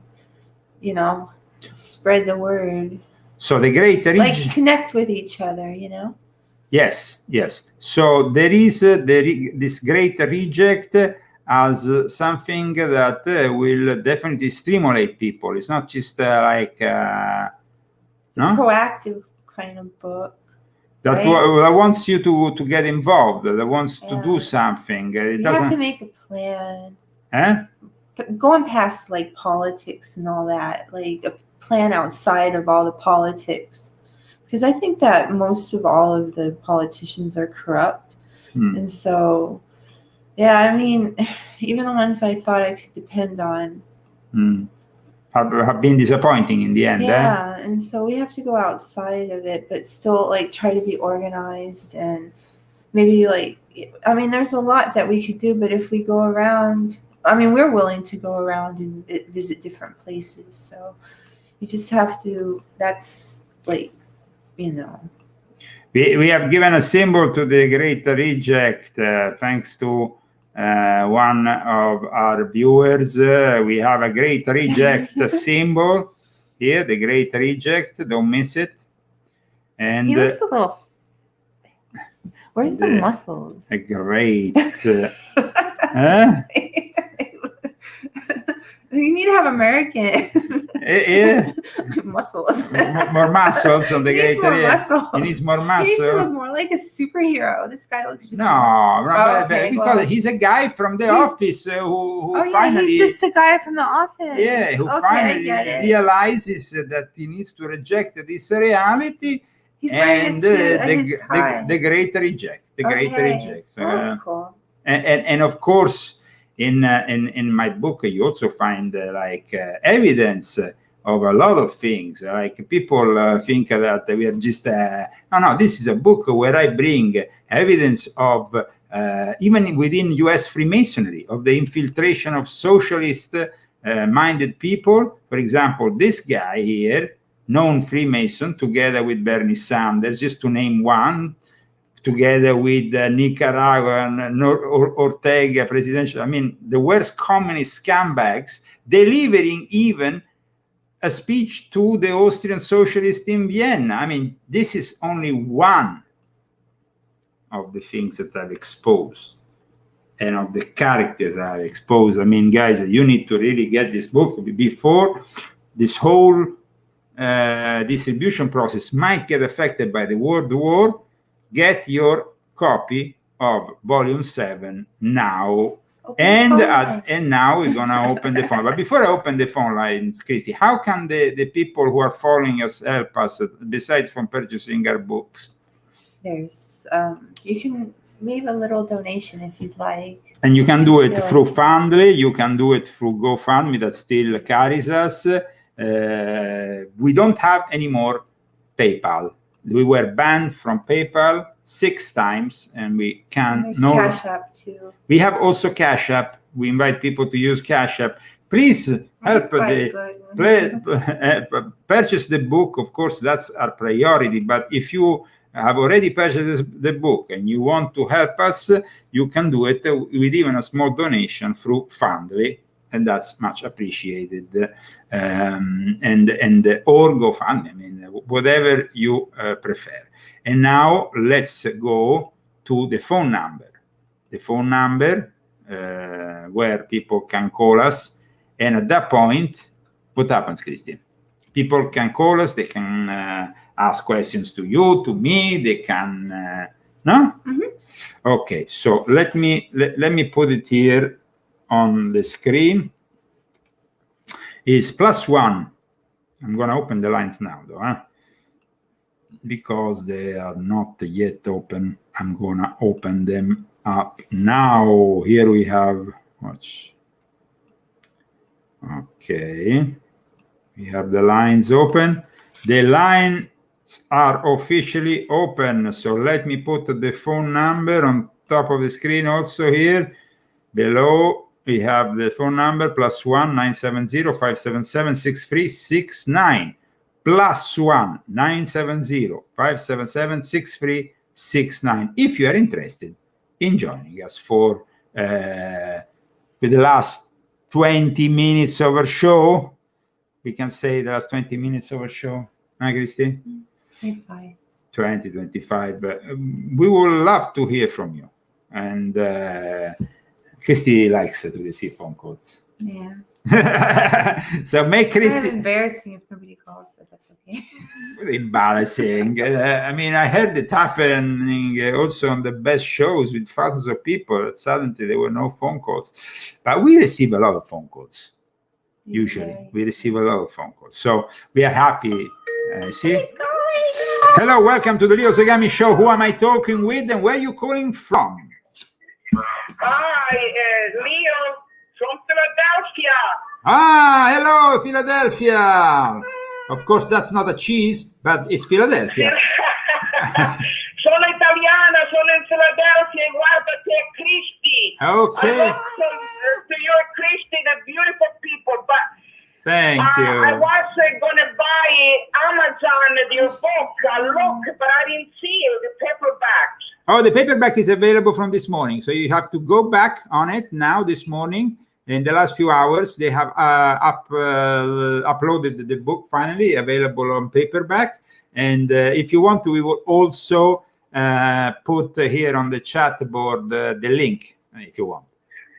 you know, spread the word. So the Great Reject, like, connect with each other, you know. Yes, yes. So there is this Great Reject as something that will definitely stimulate people. It's not just like it's a proactive kind of book. That, right? that wants you to get involved, that wants to do something. You have to make a plan. But going past like politics and all that, like a plan outside of all the politics. Because I think that most of all of the politicians are corrupt. And so, yeah, I mean, even the ones I thought I could depend on have been disappointing in the end. Yeah, and so we have to go outside of it, but still like try to be organized and maybe like, I mean, there's a lot that we could do, but if we go around, I mean, we're willing to go around and visit different places. So you just have to, that's like, you know. We have given a symbol to the Great Reject thanks to one of our viewers. We have a Great Reject symbol here, the Great Reject. Don't miss it. And he looks a little. Where's the muscles? A great. You need to have American muscles. More muscles on the Great Reject. He needs more muscle. He needs to look more like a superhero. This guy looks just because he's a guy from the office who finally. He's just a guy from the office. Yeah, who finally realizes that he needs to reject this reality. He's wearing a suit, the Great Reject. The Great Reject. That's cool. And of course, in my book, you also find evidence of a lot of things. Like people think that we are just no. This is a book where I bring evidence of even within U.S. Freemasonry of the infiltration of socialist minded people. For example, this guy here, known Freemason, together with Bernie Sanders, just to name one. Together with Nicaraguan Ortega presidential, I mean, the worst communist scumbags, delivering even a speech to the Austrian socialists in Vienna. I mean, this is only one of the things that I've exposed and of the characters I've exposed. I mean, guys, you need to really get this book before this whole distribution process might get affected by the world war. Get your copy of Volume 7 now. And now we're going to open the phone. But before I open the phone lines, Christy, how can the people who are following us help us, besides from purchasing our books? There's, you can leave a little donation if you'd like. And you can do it through Fundly. You can do it through GoFundMe that still carries us. We don't have any more PayPal. We were banned from PayPal 6 times, and we can. There's Cash App too. We have also Cash App. We invite people to use Cash App. Please help purchase the book. Of course, that's our priority. But if you have already purchased the book and you want to help us, you can do it with even a small donation through Fundly, and that's much appreciated. And or GoFundMe, I mean, whatever you prefer. And now let's go to the phone number. The phone number where people can call us. And at that point, what happens, Christine? People can call us. They can ask questions to you, to me. They can, no? Mm-hmm. Okay, so let me put it here on the screen. Is +1. I'm going to open the lines now, though, because they are not yet open. I'm going to open them up now. Here we have, watch. Okay. We have the lines open. The lines are officially open. So let me put the phone number on top of the screen also here. Below, we have the phone number +1 970 577 6369. +1 970 577 6369. If you are interested in joining us for with the last 20 minutes of our show, we can say the last 20 minutes of our show, huh, Christy? 25. 25. We would love to hear from you. And Christy likes to receive phone calls. Yeah. So make Christy. It's embarrassing if nobody calls, but that's okay. Embarrassing. I mean, I heard it happening also on the best shows with thousands of people. That suddenly there were no phone calls. But we receive a lot of phone calls. Usually, we receive a lot of phone calls. So we are happy. See? Hello, welcome to the Leo Zagami Show. Who am I talking with and where are you calling from? Hi, Leo from Philadelphia. Ah, hello, Philadelphia. Of course, that's not a cheese, but it's Philadelphia. Sono italiana, sono in Philadelphia, e guardati a Christy. Okay. I love to your Christy, the beautiful people, but thank you. I was going to buy Amazon, your book. I looked, but I didn't see it, the paperback. Oh, the paperback is available from this morning. So you have to go back on it now this morning. In the last few hours, they have uploaded the book finally, available on paperback. And if you want to, we will also put here on the chat board the link, if you want.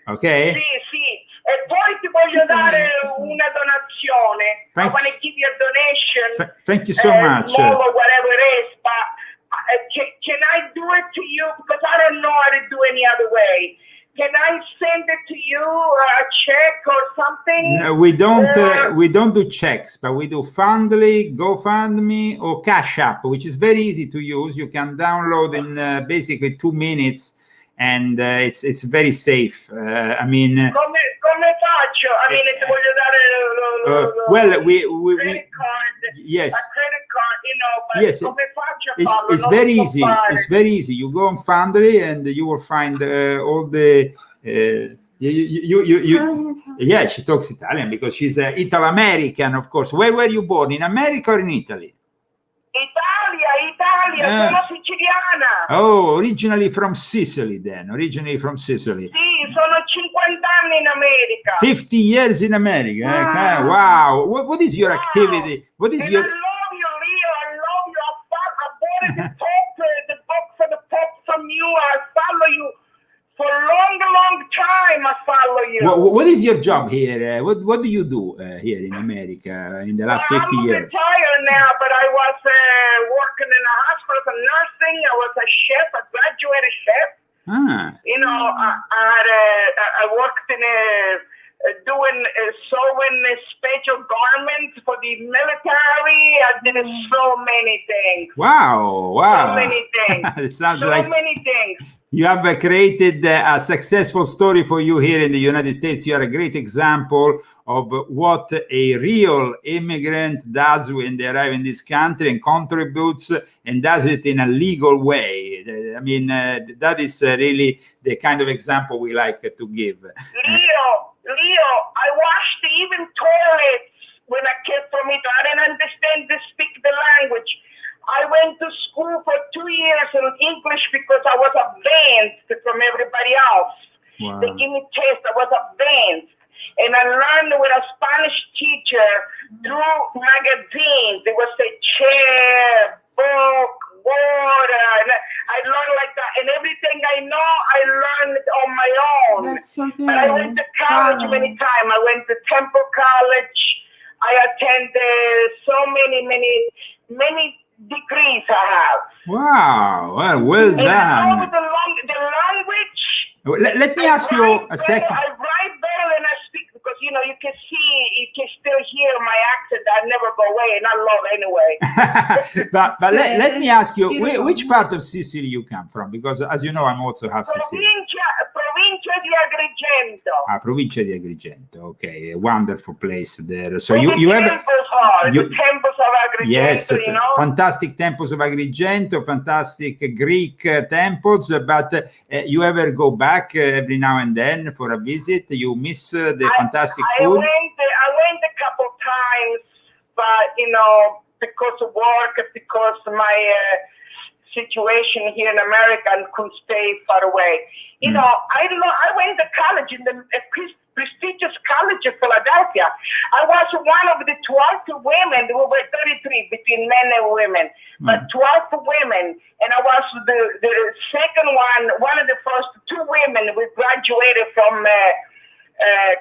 Okay? Sì, sì. E poi ti voglio dare una donazione. I want to give you a donation. Thank you so much. Small or whatever it is, but can I do it to you? Because I don't know how to do any other way. Can I send it to you, a check or something? No, we don't do checks, but we do Fundly, GoFundMe, or Cash App, which is very easy to use. You can download in basically 2 minutes, and it's very safe. I mean, come faccio? I mean, ti voglio dare well, we credit card. Yes. A credit card, you know. But Yes, come faccio? it's very easy. It's very easy. You go on Fundly and you will find all the. Yeah, she talks Italian because she's Italo-American, of course. Where were you born? In America or in Italy? Italia, sono siciliana. Oh, originally from Sicily then. Originally from Sicily. Sì, sono 50 anni in America. 50 years in America. Wow. What is your activity? What is your... I love you, Leo. I love you. I bought the book for the Pope from you. I follow you. For a long time, I follow you. What is your job here? What do you do here in America in the last 50 years? I'm retired now, but I was working in a hospital for nursing. I was a chef, a graduated chef. You know, I worked in doing sewing special garments for the military. I did so many things. Wow. So many things. It sounds so like many things. you have created a successful story for you here in the United States. You are a great example of what a real immigrant does when they arrive in this country and contributes and does it in a legal way. I mean, that is really the kind of example we like to give. Leo, I washed even toilets when I came from it. I didn't understand to speak the language. I went to school for 2 years in English because I was advanced from everybody else. Wow. They gave me tests. I was advanced. And I learned with a Spanish teacher through magazines. There was a chair, book, water. And I learned like that. And everything I know, I learned on my own. That's so good. But I went to college many times. I went to Temple College. I attended so many degrees I have. Wow, well And done. I know the language. Let me ask you a second. I write better than I speak because, you know, you can still hear my accent. I never go away, and I love it anyway. but let me ask you, which part of Sicily you come from? Because, as you know, I'm also half Sicilian. Provincia di Agrigento. Provincia di Agrigento. Okay, a wonderful place there. So Where you the have temples are, the temples of Agrigento, yes, you know? fantastic temples of Agrigento, fantastic Greek temples. But you ever go back every now and then for a visit? You miss the fantastic food? I went a couple times, but you know, because of work, because my situation here in America, and couldn't stay far away. You know, I went to college in the prestigious college of Philadelphia. I was one of the 12 women. We were 33 between men and women, but 12 women. And I was the second one of the first 2 women. We graduated from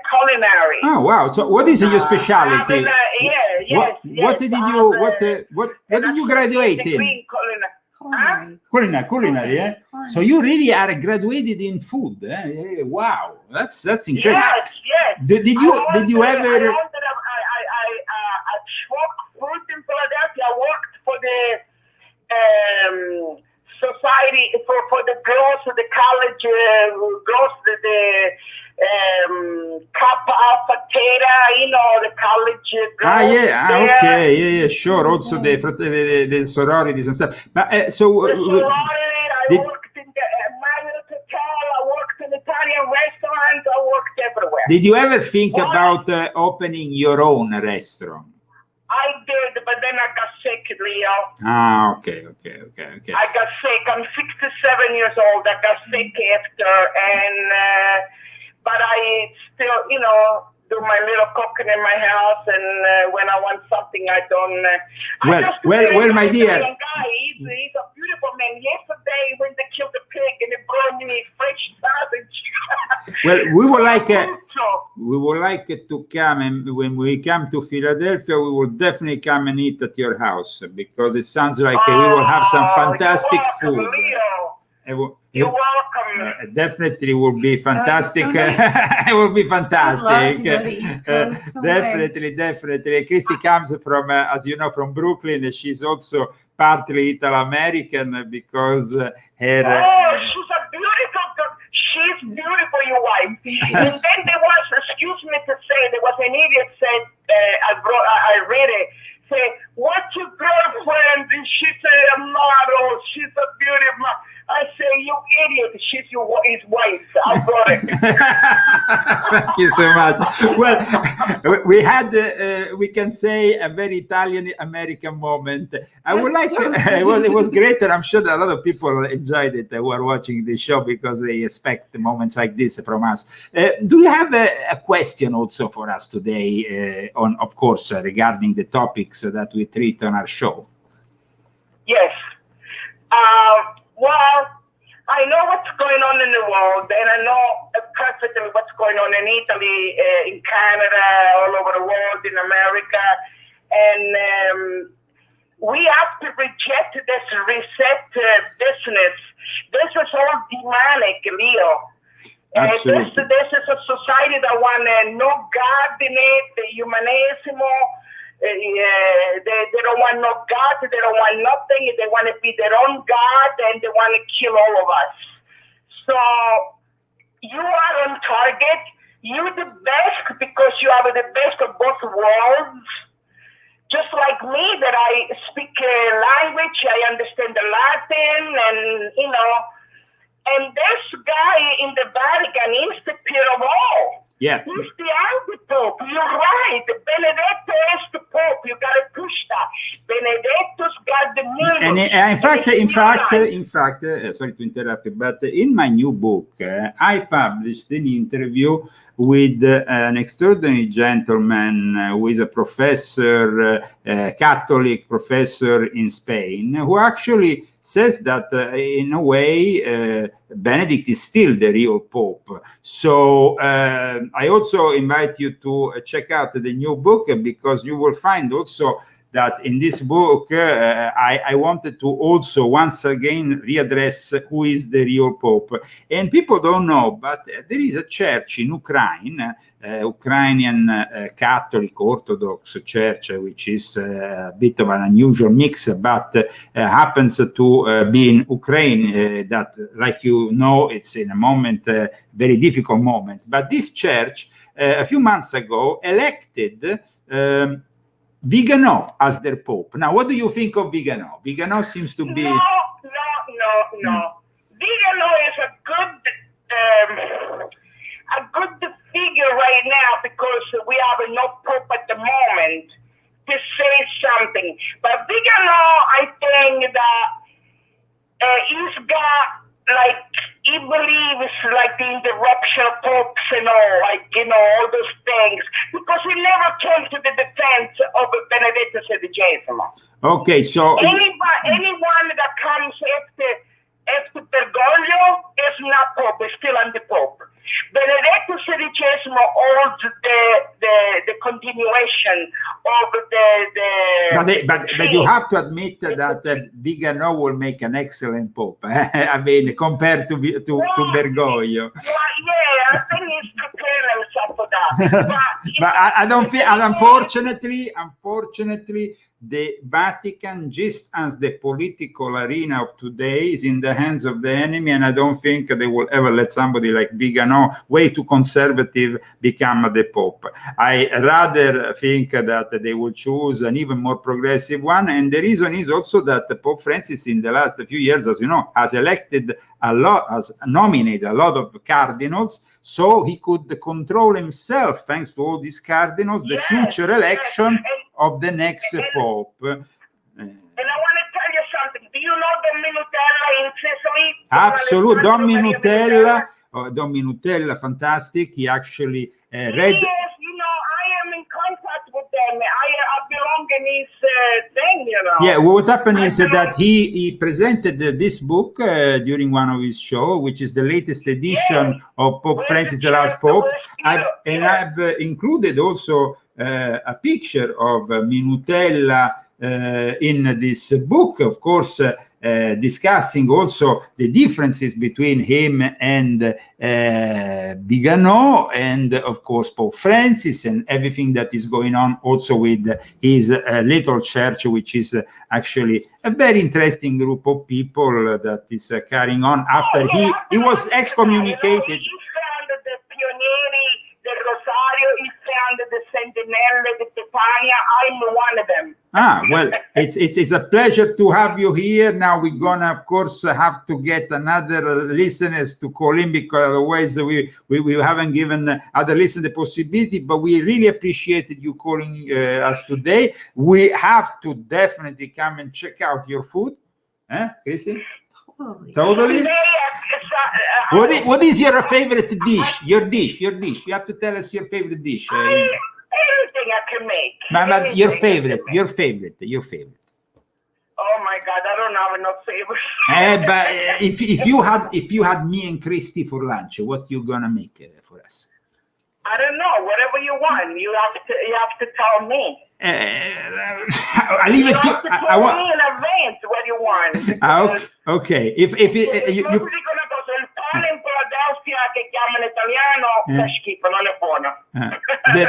culinary. Oh wow! So what is your specialty? What did you graduate in? Culinary, eh? So you really are graduated in food, eh? Wow, that's incredible. Yes. Did you ever? I worked fruit in Philadelphia. I worked for the society for the girls of the college girls, the Kappa Alpha Theta, you know, the college girls. Okay, sure. Also the sororities and stuff. But so I worked in the Marriott Hotel. I worked in Italian restaurants. I worked everywhere. Did you ever think about opening your own restaurant? I did, but then I got sick, Leo. Okay. I got sick. I'm 67 years old. I got sick after, but I still, you know, do my little cooking in my house, and when I want something, I don't. Well, my dear. Guy, he's a beautiful man. Yesterday, when they killed the pig, and they brought me fresh sausage. Well, we would like to come, and when we come to Philadelphia, we will definitely come and eat at your house, because it sounds like we will have some fantastic food. You're welcome. Definitely will be fantastic. It will be fantastic. Definitely. Christy comes from, as you know, from Brooklyn. She's also partly Italo-American because her. She's a beautiful girl. She's beautiful, your wife. And then there was, excuse me to say, there was an idiot said, I read it. Say, what's your girlfriend? And she said, a model. She's a beautiful model. I say, you idiot, she's his wife. I got it. Thank you so much. Well, we had, we can say, a very Italian-American moment. I would like to, it was great, and I'm sure that a lot of people enjoyed it who are watching the show because they expect moments like this from us. Do you have a question also for us today on, of course, regarding the topics that we treat on our show? Yes. Well, I know what's going on in the world, and I know perfectly what's going on in Italy, in Canada, all over the world, in America. And we have to reject this reset business. This is all demonic, Leo. Absolutely. This is a society that want no God in it, the humanismo. They don't want no God. They don't want nothing. They want to be their own God, and they want to kill all of us. So you are on target. You're the best because you have the best of both worlds. Just like me, that I speak language, I understand the Latin, and you know. And this guy in the Vatican is the peer of all. Yeah. He's the anti-pope. You're right. Benedetto is the pope. You got to push that. Benedetto's got the And mirrors. in fact, sorry to interrupt you, but in my new book, I published an interview with an extraordinary gentleman who is a professor, Catholic professor in Spain, who actually says that in a way Benedict is still the real Pope. So I also invite you to check out the new book, because you will find also that in this book I wanted to also once again readdress who is the real Pope. And people don't know, but there is a church in Ukraine, Ukrainian Catholic Orthodox Church, which is a bit of an unusual mix, but happens to be in Ukraine, that, like you know, it's in a moment, very difficult moment. But this church, a few months ago, elected Vigano as their Pope. Now, what do you think of Vigano? Vigano seems to be... No. Vigano is a good figure right now, because we have no Pope at the moment to say something. But Vigano, I think that he's got, like, he believes like the interruption of popes and all, like, you know, all those things, because he never came to the defense of Benedetto XVI. Okay, so anyone that comes after Bergoglio is not Pope, is still anti-Pope. Benedetto XVI holds the continuation of but you have to admit that Vigano will make an excellent Pope. I mean, compared to Bergoglio. Yeah, I think he's preparing himself for that. But I don't feel, and unfortunately, the Vatican, just as the political arena of today, is in the hands of the enemy, and I don't think they will ever let somebody like Vigano, way too conservative, become the Pope. I rather think that they will choose an even more progressive one, and the reason is also that Pope Francis, in the last few years, as you know, has nominated a lot of cardinals, so he could control himself, thanks to all these cardinals, the future election of the next Pope. And I want to tell you something. Do you know Don Minutella in Sicily? Absolutely. Don Minutella, fantastic. He actually read... Yes, you know, I am in contact with them. I belong in his thing, you know. Yeah, what happened is that he presented this book during one of his shows, which is the latest edition of Pope Francis, the last Pope. I've included also a picture of Minutella in this book, of course, discussing also the differences between him and Vigano, and of course Pope Francis, and everything that is going on also with his little church, which is actually a very interesting group of people that is carrying on after he was excommunicated. Rosario, the Sentinelle, the Stefania, I'm one of them. Well, it's a pleasure to have you here. Now we're gonna, of course, have to get another listeners to call in, because otherwise we haven't given other listeners the possibility. But we really appreciated you calling us today. We have to definitely come and check out your food, Christine? Totally. What is your favorite dish? Your dish. You have to tell us your favorite dish. Anything I can make. But your favorite. Oh my God, I don't have enough favorite. But if you had me and Christy for lunch, what you gonna make for us? I don't know. Whatever you want, you have to tell me. I leave You it to. have to tell me in advance what you want. Okay. If you Probably gonna go sul pane in Philadelphia che chiamano italiano fa schifo, non è buono.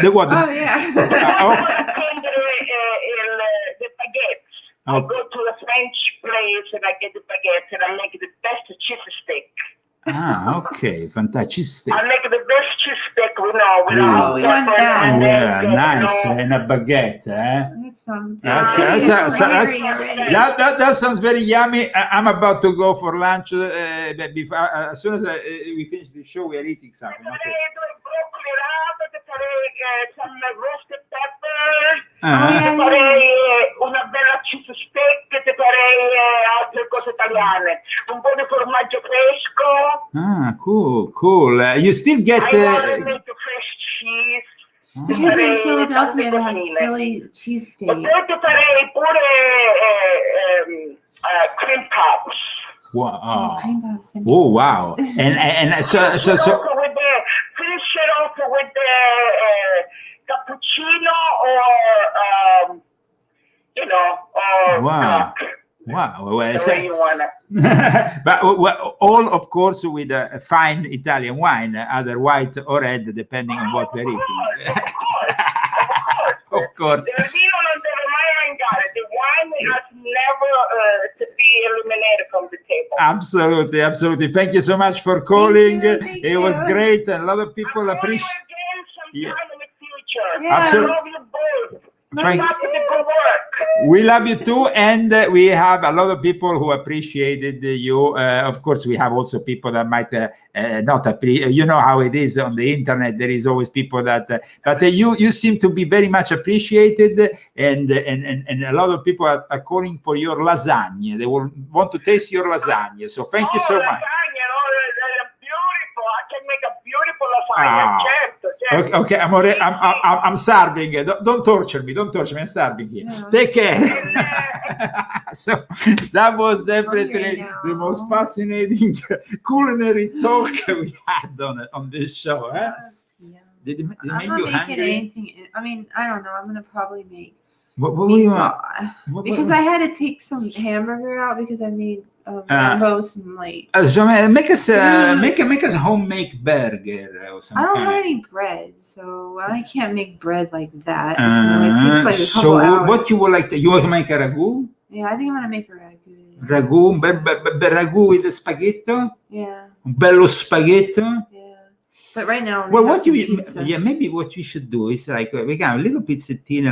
the what? Oh yeah. The baguettes. I go to a French place and I get the baguettes and I make the best cheese steak. Okay, fantastic. I make the best cheese steak without pepper and nice. And a baguette, eh? That sounds good. That sounds very yummy. I'm about to go for lunch. Before, as soon as we finish the show, we are eating something. Okay. Some roasted peppers, ti farei una bella cheese steak, ti farei altre cose italiane, un po' di formaggio fresco. Cool. You still get fresh cheese. Because in Philadelphia they have Philly cheesesteak. E poi ti farei pure cream puffs. Wow. Cream puffs. Oh wow. And so Also with the finish it off with the cappuccino or wow. Well, the way you want it. But all, of course, with a fine Italian wine, either white or red, depending on what we're eating. Of course. The vino non deve mai mancare. The wine has never to be eliminated from the table. Absolutely. Thank you so much for calling. It was great. A lot of people appreciate. Yeah, absolutely. I love you both. We love you too, and we have a lot of people who appreciated you. Of course, we have also people that might not appreciate. You know how it is on the internet. There is always people that, but you seem to be very much appreciated, and a lot of people are calling for your lasagna. They will want to taste your lasagna. So thank you so much. Okay, I'm starving. Don't torture me. I'm starving here. Yeah. Take care. So that was definitely the most fascinating culinary talk we had on this show. Huh? Yeah. Did it I'm make you not making hungry? Anything. I mean, I don't know. I'm gonna probably make. What do you want? Because I had to take some hamburger out because I made Rambo's and like. So make us a homemade burger or something. I don't have any bread, so I can't make bread like that. So it takes like a couple hours. What you would like to? You want to make a ragu? Yeah, I think I'm gonna make a ragu. Ragu, ragu with a spaghetto. Yeah. Un bello spaghetto. But right now, well, maybe what we should do is like we got a little pizzettine,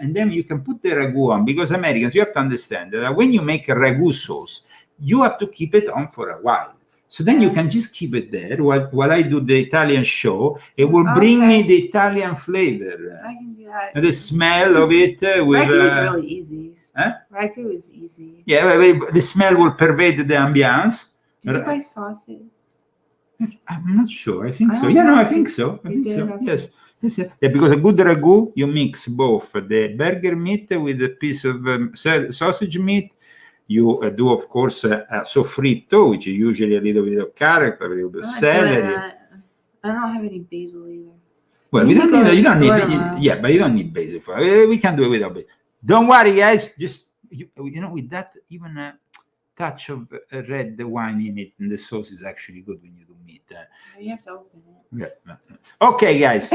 and then you can put the ragu on, because Americans, you have to understand that when you make a ragu sauce, you have to keep it on for a while. So then you can just keep it there while I do the Italian show. It will bring me the Italian flavor. I can do that. The smell of it. Ragu is really easy. Huh? Ragu is easy. Yeah, the smell will pervade the ambiance. Did you buy sausage? I'm not sure. I think so. Yeah, no, I think so. Yes. Yeah, because a good ragu, you mix both the burger meat with a piece of sausage meat. You do, of course, a soffritto, which is usually a little bit of carrot, a little bit of celery. I don't have any basil either. Well, you don't need, but you don't need basil for it. We can do it without basil. Don't worry, guys. Just with that, even a touch of red wine in it, and the sauce is actually good when you do meat. You have to open it. Yeah. Okay, guys.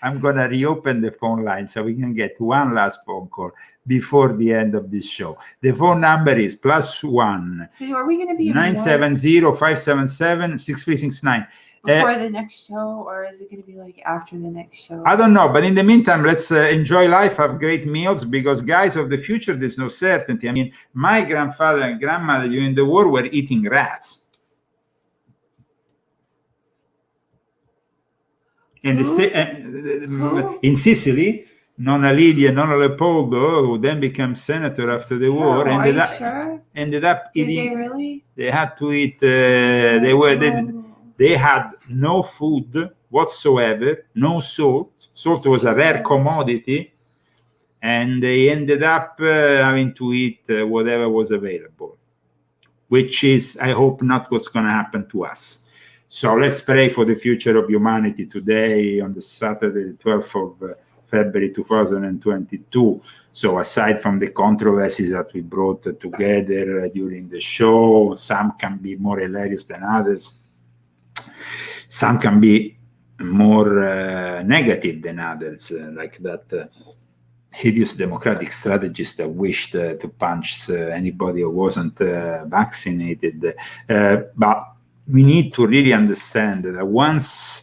I'm gonna reopen the phone line so we can get one last phone call before the end of this show. The phone number is +1. So are we gonna be 970-577-6369. Before the next show, or is it going to be like after the next show? I don't know, but in the meantime, let's enjoy life, have great meals, because guys of the future, there's no certainty. I mean, my grandfather and grandmother during the war were eating rats. And in Sicily, Nonna Lydia and Nonna Leopoldo, who then became senator after the war, ended up eating. Did they really? They had to eat. They had no food whatsoever, no salt. Salt was a rare commodity, and they ended up having to eat whatever was available, which is, I hope, not what's going to happen to us. So let's pray for the future of humanity today on the Saturday, the 12th of February 2022. So aside from the controversies that we brought together during the show, some can be more hilarious than others. Some can be more negative than others, like that hideous democratic strategist that wished to punch anybody who wasn't vaccinated. But we need to really understand that once,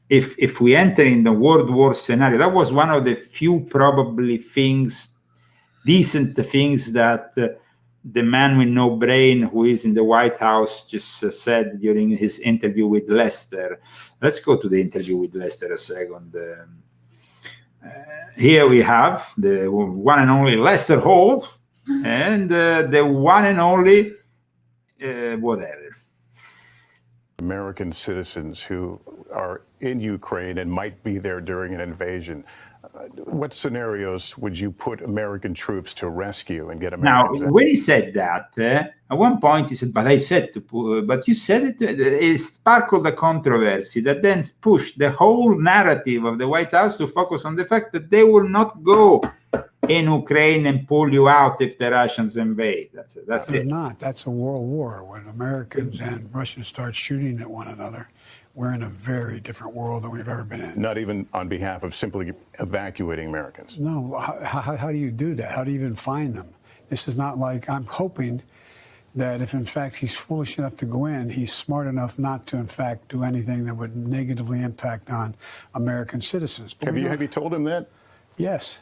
if we enter in the World War scenario, that was one of the few probably things, decent things that the man with no brain who is in the White House just said during his interview with Lester. Let's go to the interview with Lester a second. Here we have the one and only Lester Holt and the one and only whatever. American citizens who are in Ukraine and might be there during an invasion. What scenarios would you put American troops to rescue and get Americans Now, out? when he said that, at one point he said, but I said to put, but you said it sparkled a controversy that then pushed the whole narrative of the White House to focus on the fact that they will not go in Ukraine and pull you out if the Russians invade. That's They're it. not. That's a world war. When Americans and Russians start shooting at one another, we're in a very different world than we've ever been in. Not even on behalf of simply evacuating Americans. No, how do you do that? How do you even find them? This is not like, I'm hoping that if in fact he's foolish enough to go in, he's smart enough not to in fact do anything that would negatively impact on American citizens. But Have you told him that? Yes.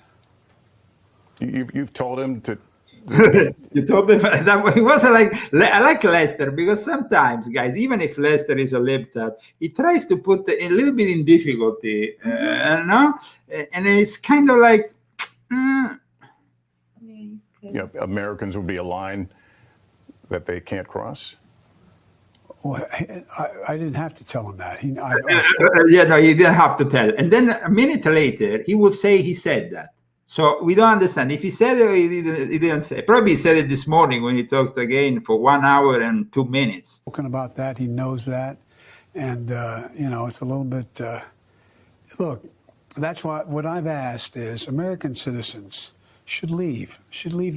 You've told him to. You told them that it wasn't like, I like Lester because sometimes, guys, even if Lester is a libtard, he tries to put a little bit in difficulty, no? And it's kind of like, Americans will be a line that they can't cross. Well, I didn't have to tell him that. yeah, no, you didn't have to tell. And then a minute later, he will say he said that. So we don't understand if he said it or he didn't say it. Probably he said it this morning when he talked again for 1 hour and 2 minutes. Spoken about that, he knows that, and it's a little bit. Look, that's what I've asked is American citizens should leave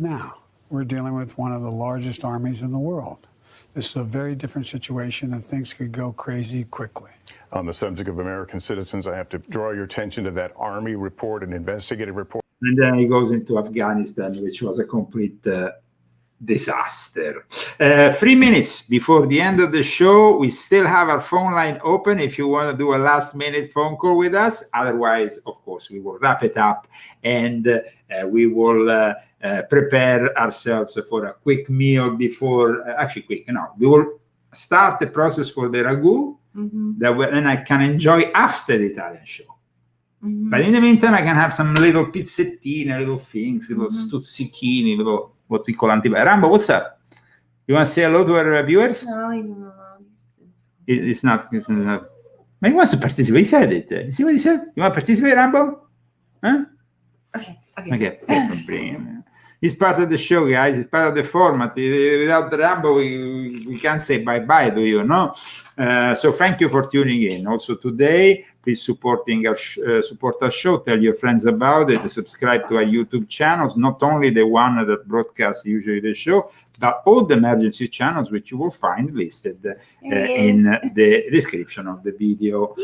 now. We're dealing with one of the largest armies in the world. This is a very different situation, and things could go crazy quickly. On the subject of American citizens, I have to draw your attention to that Army report, an investigative report. And then he goes into Afghanistan, which was a complete disaster. 3 minutes before the end of the show, we still have our phone line open if you want to do a last-minute phone call with us. Otherwise, of course, we will wrap it up and we will prepare ourselves for a quick meal before, we will start the process for the ragu that I can enjoy after the Italian show. But in the meantime, I can have some little pizzettine, little things, little stuzzichini, little what we call antibiotics. Rambo, what's up? You want to say hello to our viewers? No, leave him alone. It's not. But he wants to participate. He said it. You see what he said? You want to participate, Rambo? Huh? Okay. Bring him. He's part of the show, guys. He's part of the format. Without Rambo, we can't say bye-bye to you, no? So thank you for tuning in. Also today, please support our show. Tell your friends about it. Subscribe to our YouTube channels, not only the one that broadcasts usually the show, but all the emergency channels, which you will find listed in the description of the video.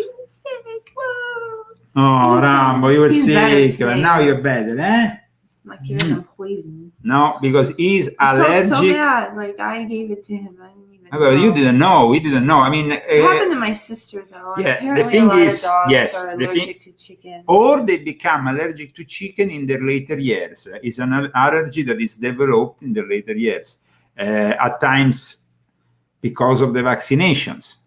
Oh, Rambo, you were sick. Now you're better, eh? Like giving him poison. No, because he's allergic. Felt so bad. Like I gave it to him. I didn't even Well, you didn't know. We didn't know. I mean, it happened to my sister though. And yeah, apparently the thing a lot is, of dogs yes, are the allergic thing, to chicken. or they become allergic to chicken in their later years. It's an allergy that is developed in the later years. At times, because of the vaccinations.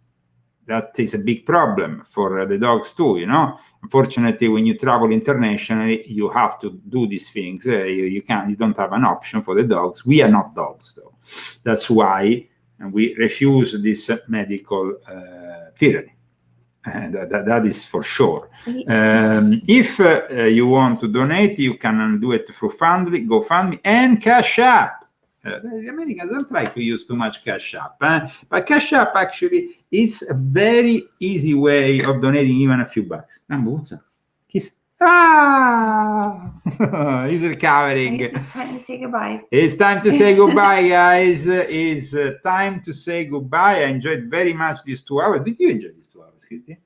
That is a big problem for the dogs too, you know. Unfortunately, when you travel internationally, you have to do these things. You don't have an option for the dogs. We are not dogs, though. That's why we refuse this medical tyranny. That is for sure. If you want to donate, you can do it through GoFundMe and Cash App. The Americans don't like to use too much cash app, but cash app actually is a very easy way of donating even a few bucks. Rambo, what's up? Kiss. Ah, he's recovering. It's time to say goodbye. It's time to say goodbye, guys. It's time to say goodbye. I enjoyed very much these 2 hours. Did you enjoy these 2 hours, Christy?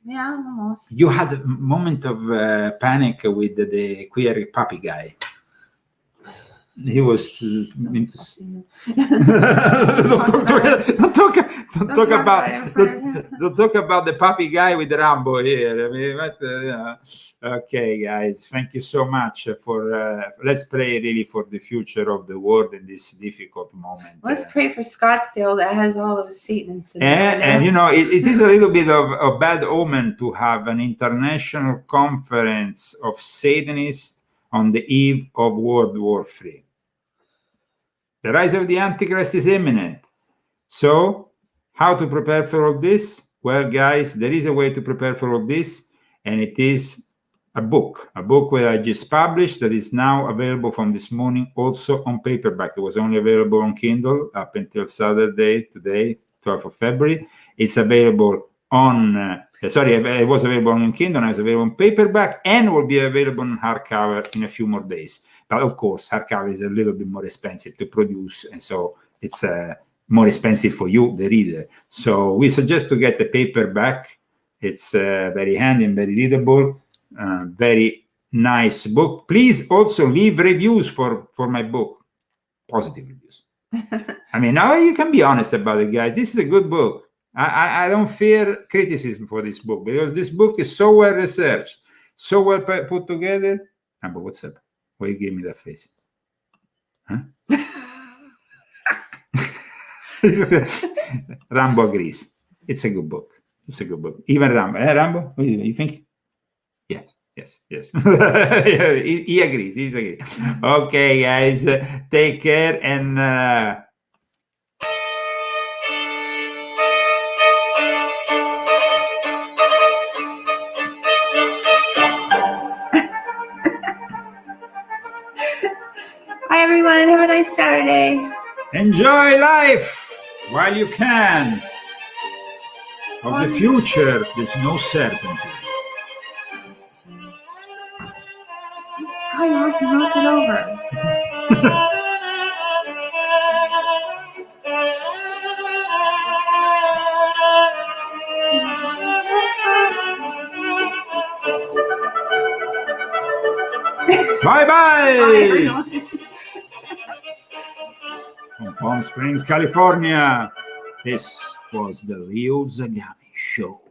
Yeah, almost. You had a moment of panic with the queer puppy guy. He was don't talk about the puppy guy with Rambo here. I mean, okay, guys, thank you so much for. Let's pray really for the future of the world in this difficult moment. Let's pray for Scottsdale that has all those Satanists in And you know, it is a little bit of a bad omen to have an international conference of Satanists on the eve of World War III. The rise of the Antichrist is imminent. So, how to prepare for all this? Well, guys, there is a way to prepare for all this, and it is a book that I just published that is now available from this morning, also on paperback. It was only available on Kindle up until Saturday, today, 12th of February. It's available on, it was available on Kindle, and it's available on paperback, and will be available on hardcover in a few more days. But of course, hardcover is a little bit more expensive to produce, and so it's more expensive for you, the reader. So we suggest to get the paperback. It's very handy and very readable, very nice book. Please also leave reviews for my book, positive reviews. I mean, now you can be honest about it, guys. This is a good book. I don't fear criticism for this book because this book is so well researched, so well put together. But what's up? Why you give me that face? Huh? Rambo agrees. It's a good book. It's a good book. Even Rambo. Rambo? What do you think? Yes. Yeah, he agrees. He's agrees. Okay, guys. Take care and Bye, everyone. Have a nice Saturday. enjoy life while you can. Of the future, there's no certainty. Oh, you must have knocked it over. Bye-bye. From Palm Springs, California, this was the Leo Zagami Show.